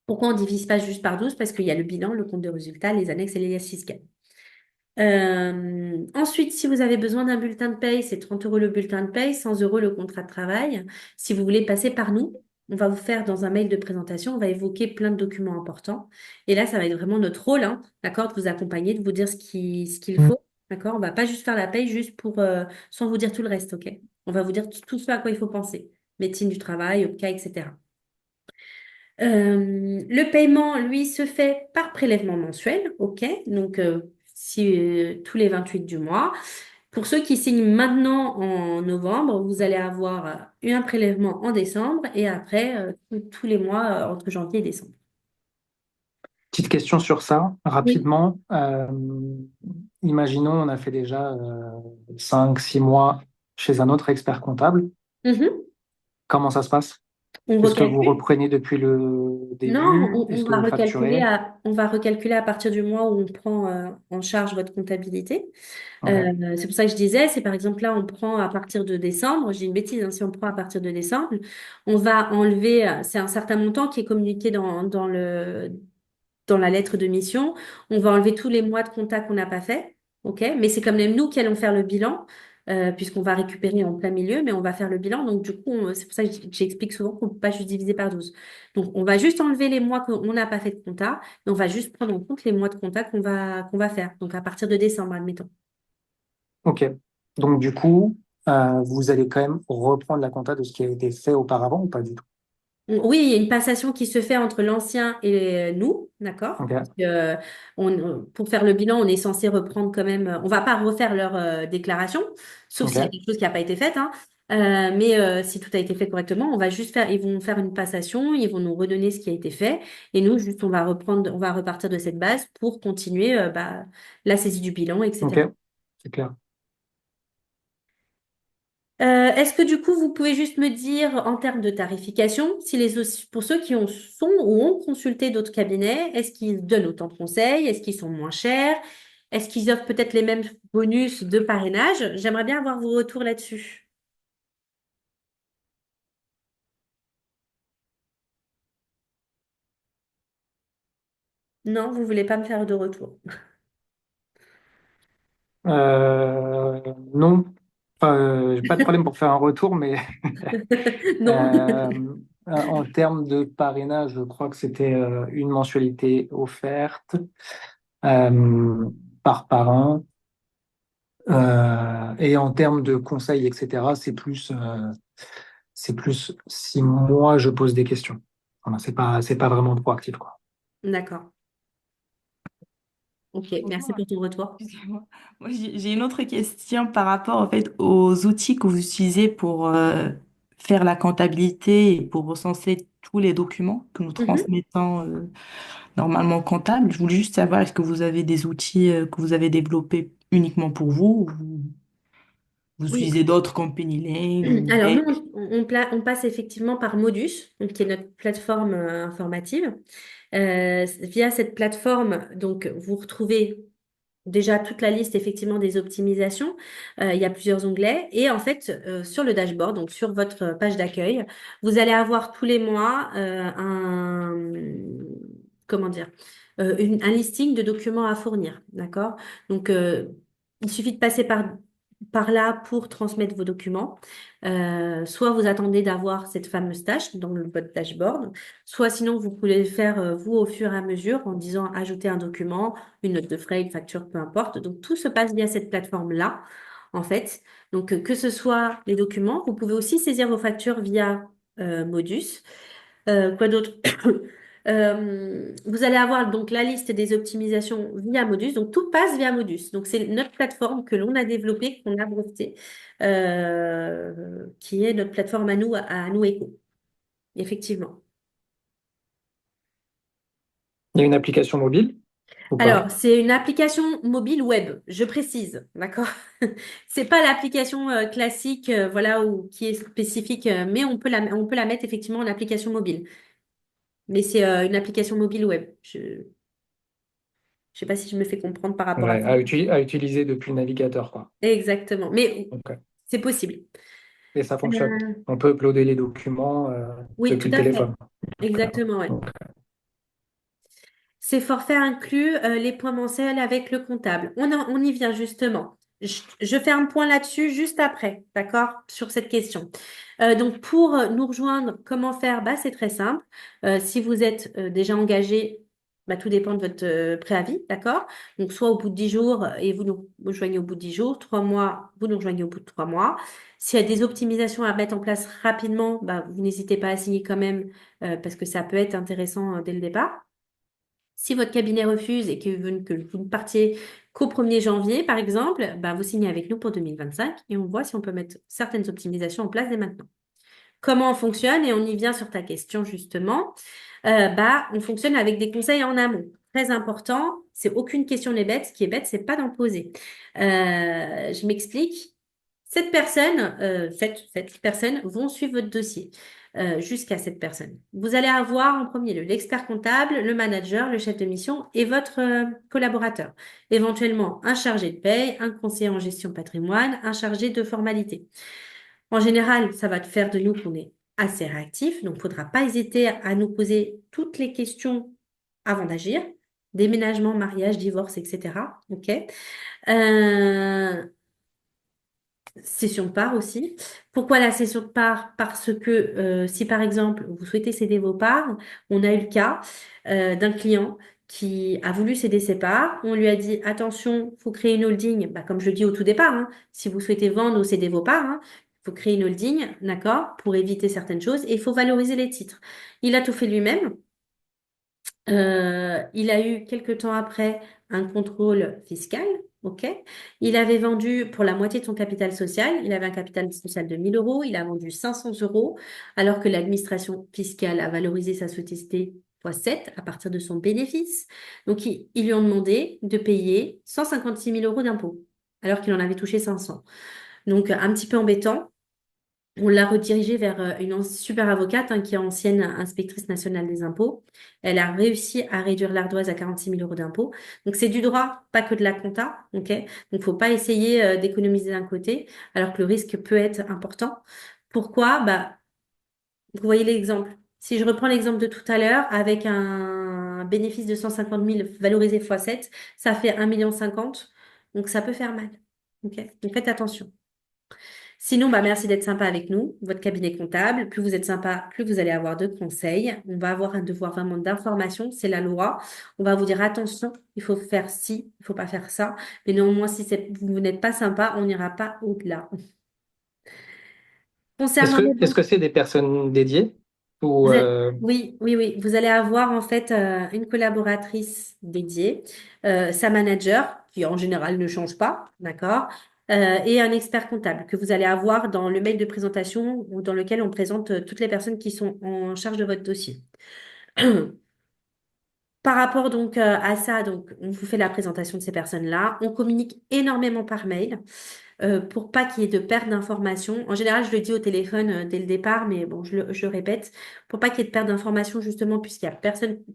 Pourquoi on ne divise pas juste par 12? Parce qu'il y a le bilan, le compte de résultat, les annexes et les liasses fiscales. Ensuite, si vous avez besoin d'un bulletin de paye, c'est 30 euros le bulletin de paye, 100 euros le contrat de travail. Si vous voulez passer par nous, on va vous faire dans un mail de présentation, on va évoquer plein de documents importants. Et là, ça va être vraiment notre rôle, hein, d'accord, de vous accompagner, de vous dire ce qu'il faut. D'accord? On va pas juste faire la paye juste pour, sans vous dire tout le reste, ok? On va vous dire tout ce à quoi il faut penser. Médecine du travail, OPCA, etc. Le paiement, lui, se fait par prélèvement mensuel, ok? Donc, tous les 28 du mois. Pour ceux qui signent maintenant en novembre, vous allez avoir un prélèvement en décembre et après, tous les mois entre janvier et décembre. Petite question sur ça, Oui. rapidement. Imaginons, on a fait déjà 5-6 mois chez un autre expert comptable. Mhm. Comment ça se passe? On Est-ce que vous recalcule. reprenez depuis le Non, début? on Est-ce que va vous recalculer facturez? à partir du mois où on prend en charge votre comptabilité. Ok. C'est pour ça que je disais, c'est par exemple là, on prend à partir de décembre, je dis une bêtise, hein, si on prend à partir de décembre, on va enlever, c'est un certain montant qui est communiqué dans la lettre de mission, on va enlever tous les mois de compta qu'on n'a pas fait, ok? Mais c'est quand même nous qui allons faire le bilan, puisqu'on va récupérer en plein milieu, mais on va faire le bilan. Donc du coup, c'est pour ça que j'explique souvent qu'on ne peut pas juste diviser par 12. Donc on va juste enlever les mois qu'on n'a pas fait de compta, et on va juste prendre en compte les mois de compta qu'on va faire. Donc à partir de décembre, admettons. Ok. Donc, du coup, vous allez quand même reprendre la compta de ce qui a été fait auparavant ou pas du tout? Oui, il y a une passation qui se fait entre l'ancien et nous, d'accord? Parce Ok. que, pour faire le bilan, on est censé reprendre quand même. On va pas refaire leur déclaration, sauf s'il y a Ok. quelque chose qui n'a pas été fait, hein. Mais si tout a été fait correctement, on va juste faire. Ils vont faire une passation, ils vont nous redonner ce qui a été fait, et nous, juste, on va reprendre, on va repartir de cette base pour continuer la saisie du bilan, Ok. etc. C'est clair. Est-ce que du coup, vous pouvez juste me dire en termes de tarification, si pour ceux qui sont ou ont consulté d'autres cabinets, est-ce qu'ils donnent autant de conseils? Est-ce qu'ils sont moins chers? Est-ce qu'ils offrent peut-être les mêmes bonus de parrainage? J'aimerais bien avoir vos retours là-dessus. Non, vous voulez pas me faire de retour. Non, enfin, j'ai pas de problème pour faire un retour, mais Non. euh, en termes de parrainage, je crois que c'était une mensualité offerte euh, par parrain. Et en termes de conseils, etc., c'est plus si moi je pose des questions. Voilà, c'est pas vraiment proactif, quoi. D'accord. Ok, merci Bonjour, pour ton retour. excusez-moi. Moi, j'ai une autre question par rapport en fait aux outils que vous utilisez pour faire la comptabilité et pour recenser tous les documents que nous Mhm. transmettons normalement comptables. Je voulais juste savoir, est-ce que vous avez des outils que vous avez développés uniquement pour vous ou vous Oui. utilisez d'autres comme Penny ou Alors nous, Make? on passe effectivement par Modus, donc, qui est notre plateforme informative. Via cette plateforme, donc vous retrouvez déjà toute la liste effectivement des optimisations. Il y a plusieurs onglets et en fait sur le dashboard, donc sur votre page d'accueil, vous allez avoir tous les mois un comment dire un listing de documents à fournir, d'accord? Donc il suffit de passer par là pour transmettre vos documents. Soit vous attendez d'avoir cette fameuse tâche dans votre dashboard, soit sinon vous pouvez le faire vous au fur et à mesure en disant ajouter un document, une note de frais, une facture, peu importe. Donc tout se passe via cette plateforme-là, en fait. Donc que ce soit les documents, vous pouvez aussi saisir vos factures via Modus. Quoi d'autre? Vous allez avoir donc la liste des optimisations via Modus. Donc tout passe via Modus. Donc c'est notre plateforme que l'on a développée, qu'on a brevetée, qui est notre plateforme à nous Eco. Effectivement. Il y a une application mobile ou pas? Alors, c'est une application mobile web, je précise, d'accord? C'est pas l'application classique, voilà, ou qui est spécifique, mais on peut la mettre effectivement en application mobile. Mais c'est une application mobile web. Je sais pas si je me fais comprendre par rapport à Ouais, ça. à utiliser depuis le navigateur, quoi. Exactement. Mais Ok. c'est possible. Et ça fonctionne. Euh, On peut uploader les documents oui, tout depuis le à fait. téléphone. Exactement, ouais. Ok. Ces forfaits incluent les points mensuels avec le comptable. On y vient justement. Je fais un point là-dessus juste après, d'accord, sur cette question. Donc, pour nous rejoindre, comment faire? Bah, c'est très simple. Si vous êtes déjà engagé, bah, tout dépend de votre préavis, d'accord? Donc, soit au bout de 10 jours et vous nous rejoignez au bout de 10 jours, 3 mois, vous nous rejoignez au bout de 3 mois. S'il y a des optimisations à mettre en place rapidement, bah, vous n'hésitez pas à signer quand même parce que ça peut être intéressant dès le départ. Si votre cabinet refuse et que vous ne partiez qu'au 1er janvier, par exemple, bah, vous signez avec nous pour 2025 et on voit si on peut mettre certaines optimisations en place dès maintenant. Comment on fonctionne? Et on y vient sur ta question justement. Bah, on fonctionne avec des conseils en amont. Très important, c'est aucune question n'est bête. Ce qui est bête, c'est pas d'en poser. Je m'explique. Cette personne vont suivre votre dossier jusqu'à cette personne. Vous allez avoir en premier lieu l'expert comptable, le manager, le chef de mission et votre collaborateur. Éventuellement, un chargé de paie, un conseiller en gestion patrimoine, un chargé de formalité. En général, ça va te faire de nous qu'on est assez réactif, donc il ne faudra pas hésiter à nous poser toutes les questions avant d'agir. Déménagement, mariage, divorce, etc. OK? Euh, Cession de part aussi. Pourquoi la cession de part? Parce que si par exemple vous souhaitez céder vos parts, on a eu le cas d'un client qui a voulu céder ses parts. On lui a dit attention, faut créer une holding. Bah, comme je le dis au tout départ, hein, si vous souhaitez vendre ou céder vos parts, il faut créer une holding, d'accord, pour éviter certaines choses et il faut valoriser les titres. Il a tout fait lui-même. Il a eu quelque temps après un contrôle fiscal, ok? Il avait vendu pour la moitié de son capital social. Il avait un capital social de 1000 euros. Il a vendu 500 euros, alors que l'administration fiscale a valorisé sa société fois 7 à partir de son bénéfice. Donc, ils lui ont demandé de payer 156 000 euros d'impôts, alors qu'il en avait touché 500. Donc, un petit peu embêtant. On l'a redirigée vers une super avocate qui est ancienne inspectrice nationale des impôts. Elle a réussi à réduire l'ardoise à 46 000 euros d'impôts. Donc c'est du droit, pas que de la compta, ok? Donc faut pas essayer d'économiser d'un côté, alors que le risque peut être important. Pourquoi? Bah, vous voyez l'exemple. Si je reprends l'exemple de tout à l'heure, avec un bénéfice de 150 000 valorisé fois 7, ça fait 1,50 million. Donc ça peut faire mal. Ok? Donc faites attention. Sinon, bah, merci d'être sympa avec nous, votre cabinet comptable. Plus vous êtes sympa, plus vous allez avoir de conseils. On va avoir un devoir vraiment d'information, c'est la loi. On va vous dire attention, il faut faire ci, il faut pas faire ça. Mais néanmoins, si vous n'êtes pas sympa, on n'ira pas au-delà. Concernant les Est-ce banques, que c'est des personnes dédiées ou oui, oui, oui, vous allez avoir en fait une collaboratrice dédiée, sa manager, qui en général ne change pas, d'accord, et un expert comptable que vous allez avoir dans le mail de présentation ou dans lequel on présente toutes les personnes qui sont en charge de votre dossier. Par rapport donc à ça, donc on vous fait la présentation de ces personnes-là. On communique énormément par mail pour pas qu'il y ait de perte d'informations. En général, je le dis au téléphone dès le départ, mais bon, je le répète, pour pas qu'il y ait de perte d'informations justement puisqu'il y a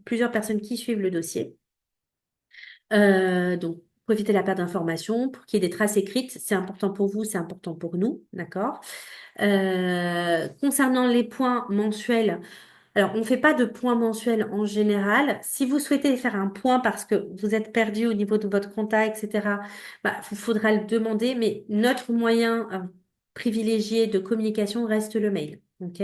plusieurs personnes qui suivent le dossier. Donc, pour éviter la perte d'informations, pour qu'il y ait des traces écrites, c'est important pour vous, c'est important pour nous, d'accord? Concernant les points mensuels, alors, on ne fait pas de points mensuels en général. Si vous souhaitez faire un point parce que vous êtes perdu au niveau de votre compta, etc., bah, il faudra le demander, mais notre moyen privilégié de communication reste le mail. Ok?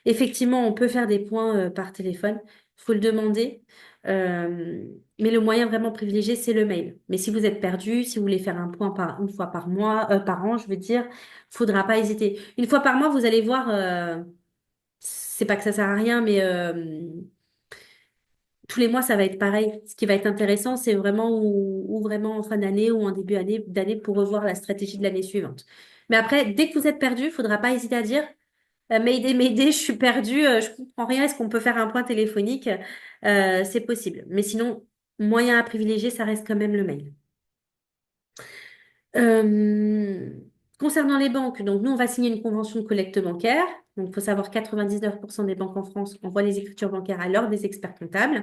Effectivement, on peut faire des points par téléphone, il faut le demander, euh, mais le moyen vraiment privilégié, c'est le mail. Mais si vous êtes perdu, si vous voulez faire un point une fois par mois, par an, je veux dire, faudra pas hésiter. Une fois par mois, vous allez voir. C'est pas que ça sert à rien, mais tous les mois, ça va être pareil. Ce qui va être intéressant, c'est vraiment ou vraiment en fin d'année ou en début d'année pour revoir la stratégie de l'année suivante. Mais après, dès que vous êtes perdu, il faudra pas hésiter à dire Mayday, Mayday, je suis perdu, je comprends rien, est-ce qu'on peut faire un point téléphonique? C'est possible. Mais sinon, moyen à privilégier, ça reste quand même le mail. Euh, Concernant les banques, donc nous, on va signer une convention de collecte bancaire. Donc, il faut savoir 99% des banques en France envoient les écritures bancaires à l'ordre des experts comptables.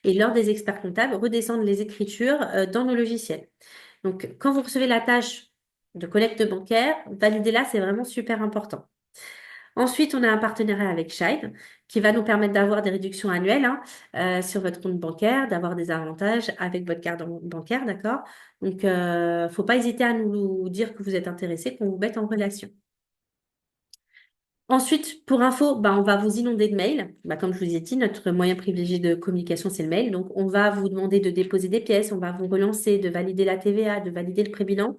Et l'ordre des experts comptables redescendent les écritures dans nos logiciels. Donc, quand vous recevez la tâche de collecte bancaire, validez-la, c'est vraiment super important. Ensuite, on a un partenariat avec Shine qui va nous permettre d'avoir des réductions annuelles sur votre compte bancaire, d'avoir des avantages avec votre carte bancaire, d'accord? Donc, faut pas hésiter à nous dire que vous êtes intéressé, qu'on vous mette en relation. Ensuite, pour info, bah, on va vous inonder de mails. Bah, comme je vous ai dit, notre moyen privilégié de communication, c'est le mail. Donc, on va vous demander de déposer des pièces, on va vous relancer, de valider la TVA, de valider le prébilan,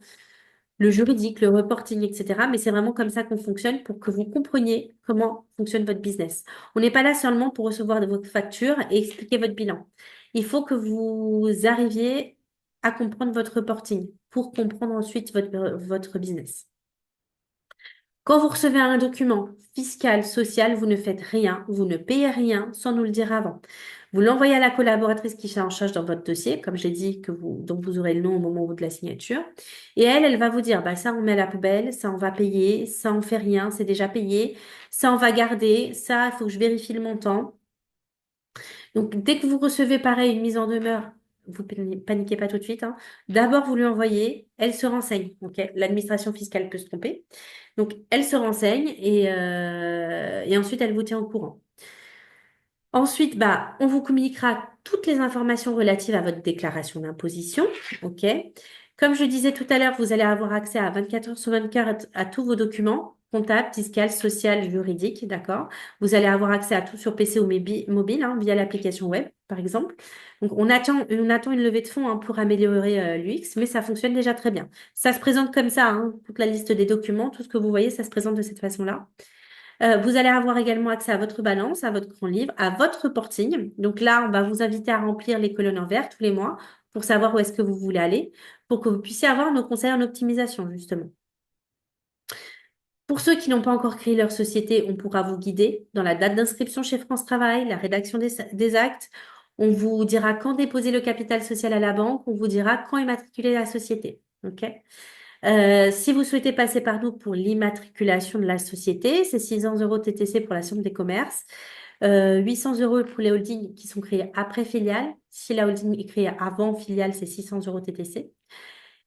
le juridique, le reporting, etc. Mais c'est vraiment comme ça qu'on fonctionne pour que vous compreniez comment fonctionne votre business. On n'est pas là seulement pour recevoir de vos factures et expliquer votre bilan. Il faut que vous arriviez à comprendre votre reporting pour comprendre ensuite votre business. Quand vous recevez un document fiscal, social, vous ne faites rien, vous ne payez rien sans nous le dire avant. Vous l'envoyez à la collaboratrice qui est en charge dans votre dossier, comme j'ai dit, donc vous aurez le nom au moment de la signature. Et elle va vous dire, bah, ça on met à la poubelle, ça on va payer, ça on fait rien, c'est déjà payé, ça on va garder, ça il faut que je vérifie le montant. Donc, dès que vous recevez pareil une mise en demeure, vous paniquez pas tout de suite, hein. D'abord, vous lui envoyez, elle se renseigne. Ok, l'administration fiscale peut se tromper. Donc, elle se renseigne et ensuite, elle vous tient au courant. Ensuite, bah, on vous communiquera toutes les informations relatives à votre déclaration d'imposition. OK? Comme je disais tout à l'heure, vous allez avoir accès à 24 heures sur 24 à tous vos documents comptables, fiscaux, sociaux, juridiques. D'accord? Vous allez avoir accès à tout sur PC ou mobile via l'application web, par exemple. Donc, on attend une levée de fonds pour améliorer l'UX, mais ça fonctionne déjà très bien. Ça se présente comme ça, toute la liste des documents, tout ce que vous voyez, ça se présente de cette façon-là. Vous allez avoir également accès à votre balance, à votre grand livre, à votre reporting. Donc là, on va vous inviter à remplir les colonnes en vert tous les mois pour savoir où est-ce que vous voulez aller, pour que vous puissiez avoir nos conseils en optimisation, justement. Pour ceux qui n'ont pas encore créé leur société, on pourra vous guider dans la date d'inscription chez France Travail, la rédaction des actes. On vous dira quand déposer le capital social à la banque. On vous dira quand immatriculer la société. OK? Si vous souhaitez passer par nous pour l'immatriculation de la société, c'est 600 euros TTC pour la Chambre des commerces, 800 euros pour les holdings qui sont créés après filiale. Si la holding est créée avant filiale, c'est 600 euros TTC.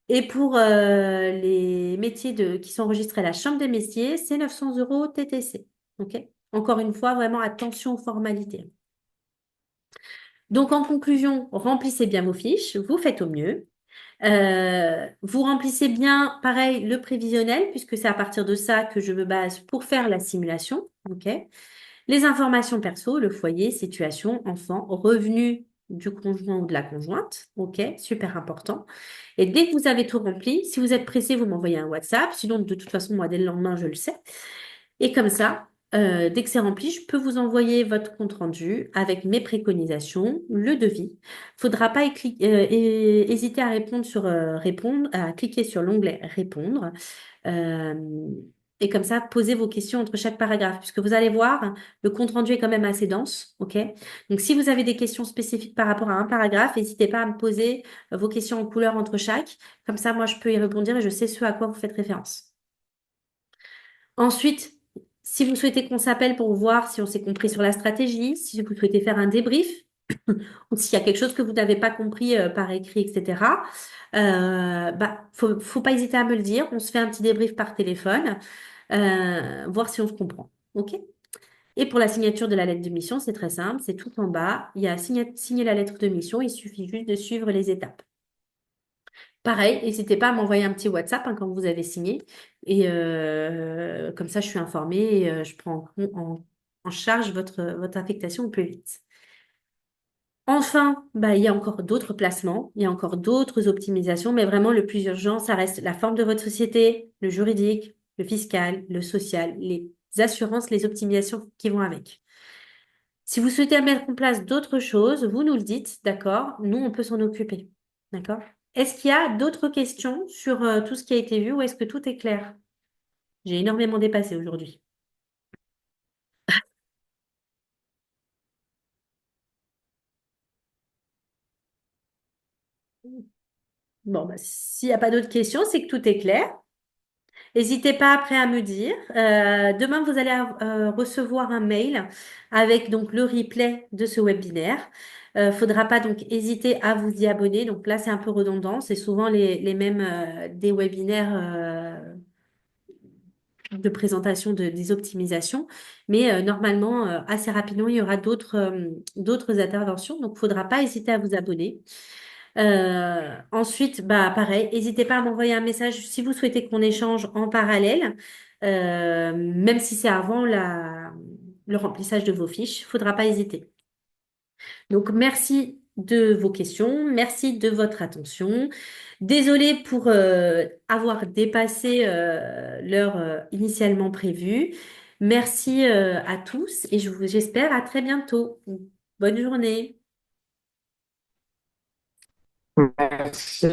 Et pour les métiers qui sont enregistrés à la Chambre des métiers, c'est 900 euros TTC. OK? Encore une fois, vraiment attention aux formalités. Donc, en conclusion, remplissez bien vos fiches, vous faites au mieux. Vous remplissez bien, pareil, le prévisionnel, puisque c'est à partir de ça que je me base pour faire la simulation. OK? Les informations perso, le foyer, situation, enfant, revenus du conjoint ou de la conjointe. OK? Super important. Et dès que vous avez tout rempli, si vous êtes pressé, vous m'envoyez un WhatsApp. Sinon, de toute façon, moi, dès le lendemain, je le sais. Et comme ça, dès que c'est rempli, je peux vous envoyer votre compte rendu avec mes préconisations, le devis. Faudra pas hésiter à répondre répondre, à cliquer sur l'onglet répondre. Euh, et comme ça, posez vos questions entre chaque paragraphe, puisque vous allez voir, le compte rendu est quand même assez dense, ok? Donc, si vous avez des questions spécifiques par rapport à un paragraphe, n'hésitez pas à me poser vos questions en couleur entre chaque. Comme ça, moi, je peux y répondre et je sais ce à quoi vous faites référence. Ensuite, si vous souhaitez qu'on s'appelle pour voir si on s'est compris sur la stratégie, si vous souhaitez faire un débrief, ou s'il y a quelque chose que vous n'avez pas compris par écrit, etc., faut pas hésiter à me le dire. On se fait un petit débrief par téléphone, voir si on se comprend. OK? Et pour la signature de la lettre de mission, c'est très simple, c'est tout en bas. Il y a signer la lettre de mission, il suffit juste de suivre les étapes. Pareil, n'hésitez pas à m'envoyer un petit WhatsApp quand vous avez signé. Et comme ça, je suis informée et je prends en charge votre affectation au plus vite. Enfin, il y a encore d'autres placements, il y a encore d'autres optimisations, mais vraiment le plus urgent, ça reste la forme de votre société, le juridique, le fiscal, le social, les assurances, les optimisations qui vont avec. Si vous souhaitez mettre en place d'autres choses, vous nous le dites, d'accord? Nous, on peut s'en occuper, d'accord? Est-ce qu'il y a d'autres questions sur tout ce qui a été vu ou est-ce que tout est clair? J'ai énormément dépassé aujourd'hui. Bon, s'il n'y a pas d'autres questions, c'est que tout est clair. N'hésitez pas après à me dire. Demain, vous allez recevoir un mail avec donc le replay de ce webinaire. Faudra pas donc hésiter à vous y abonner. Donc là, c'est un peu redondant. C'est souvent les mêmes des webinaires de présentation des optimisations. Mais normalement, assez rapidement, il y aura d'autres interventions. Donc, faudra pas hésiter à vous abonner. Ensuite, pareil, n'hésitez pas à m'envoyer un message si vous souhaitez qu'on échange en parallèle, même si c'est avant le remplissage de vos fiches, faudra pas hésiter. Donc, merci de vos questions, merci de votre attention. Désolée pour avoir dépassé l'heure initialement prévue. Merci à tous et j'espère à très bientôt. Bonne journée. Merci.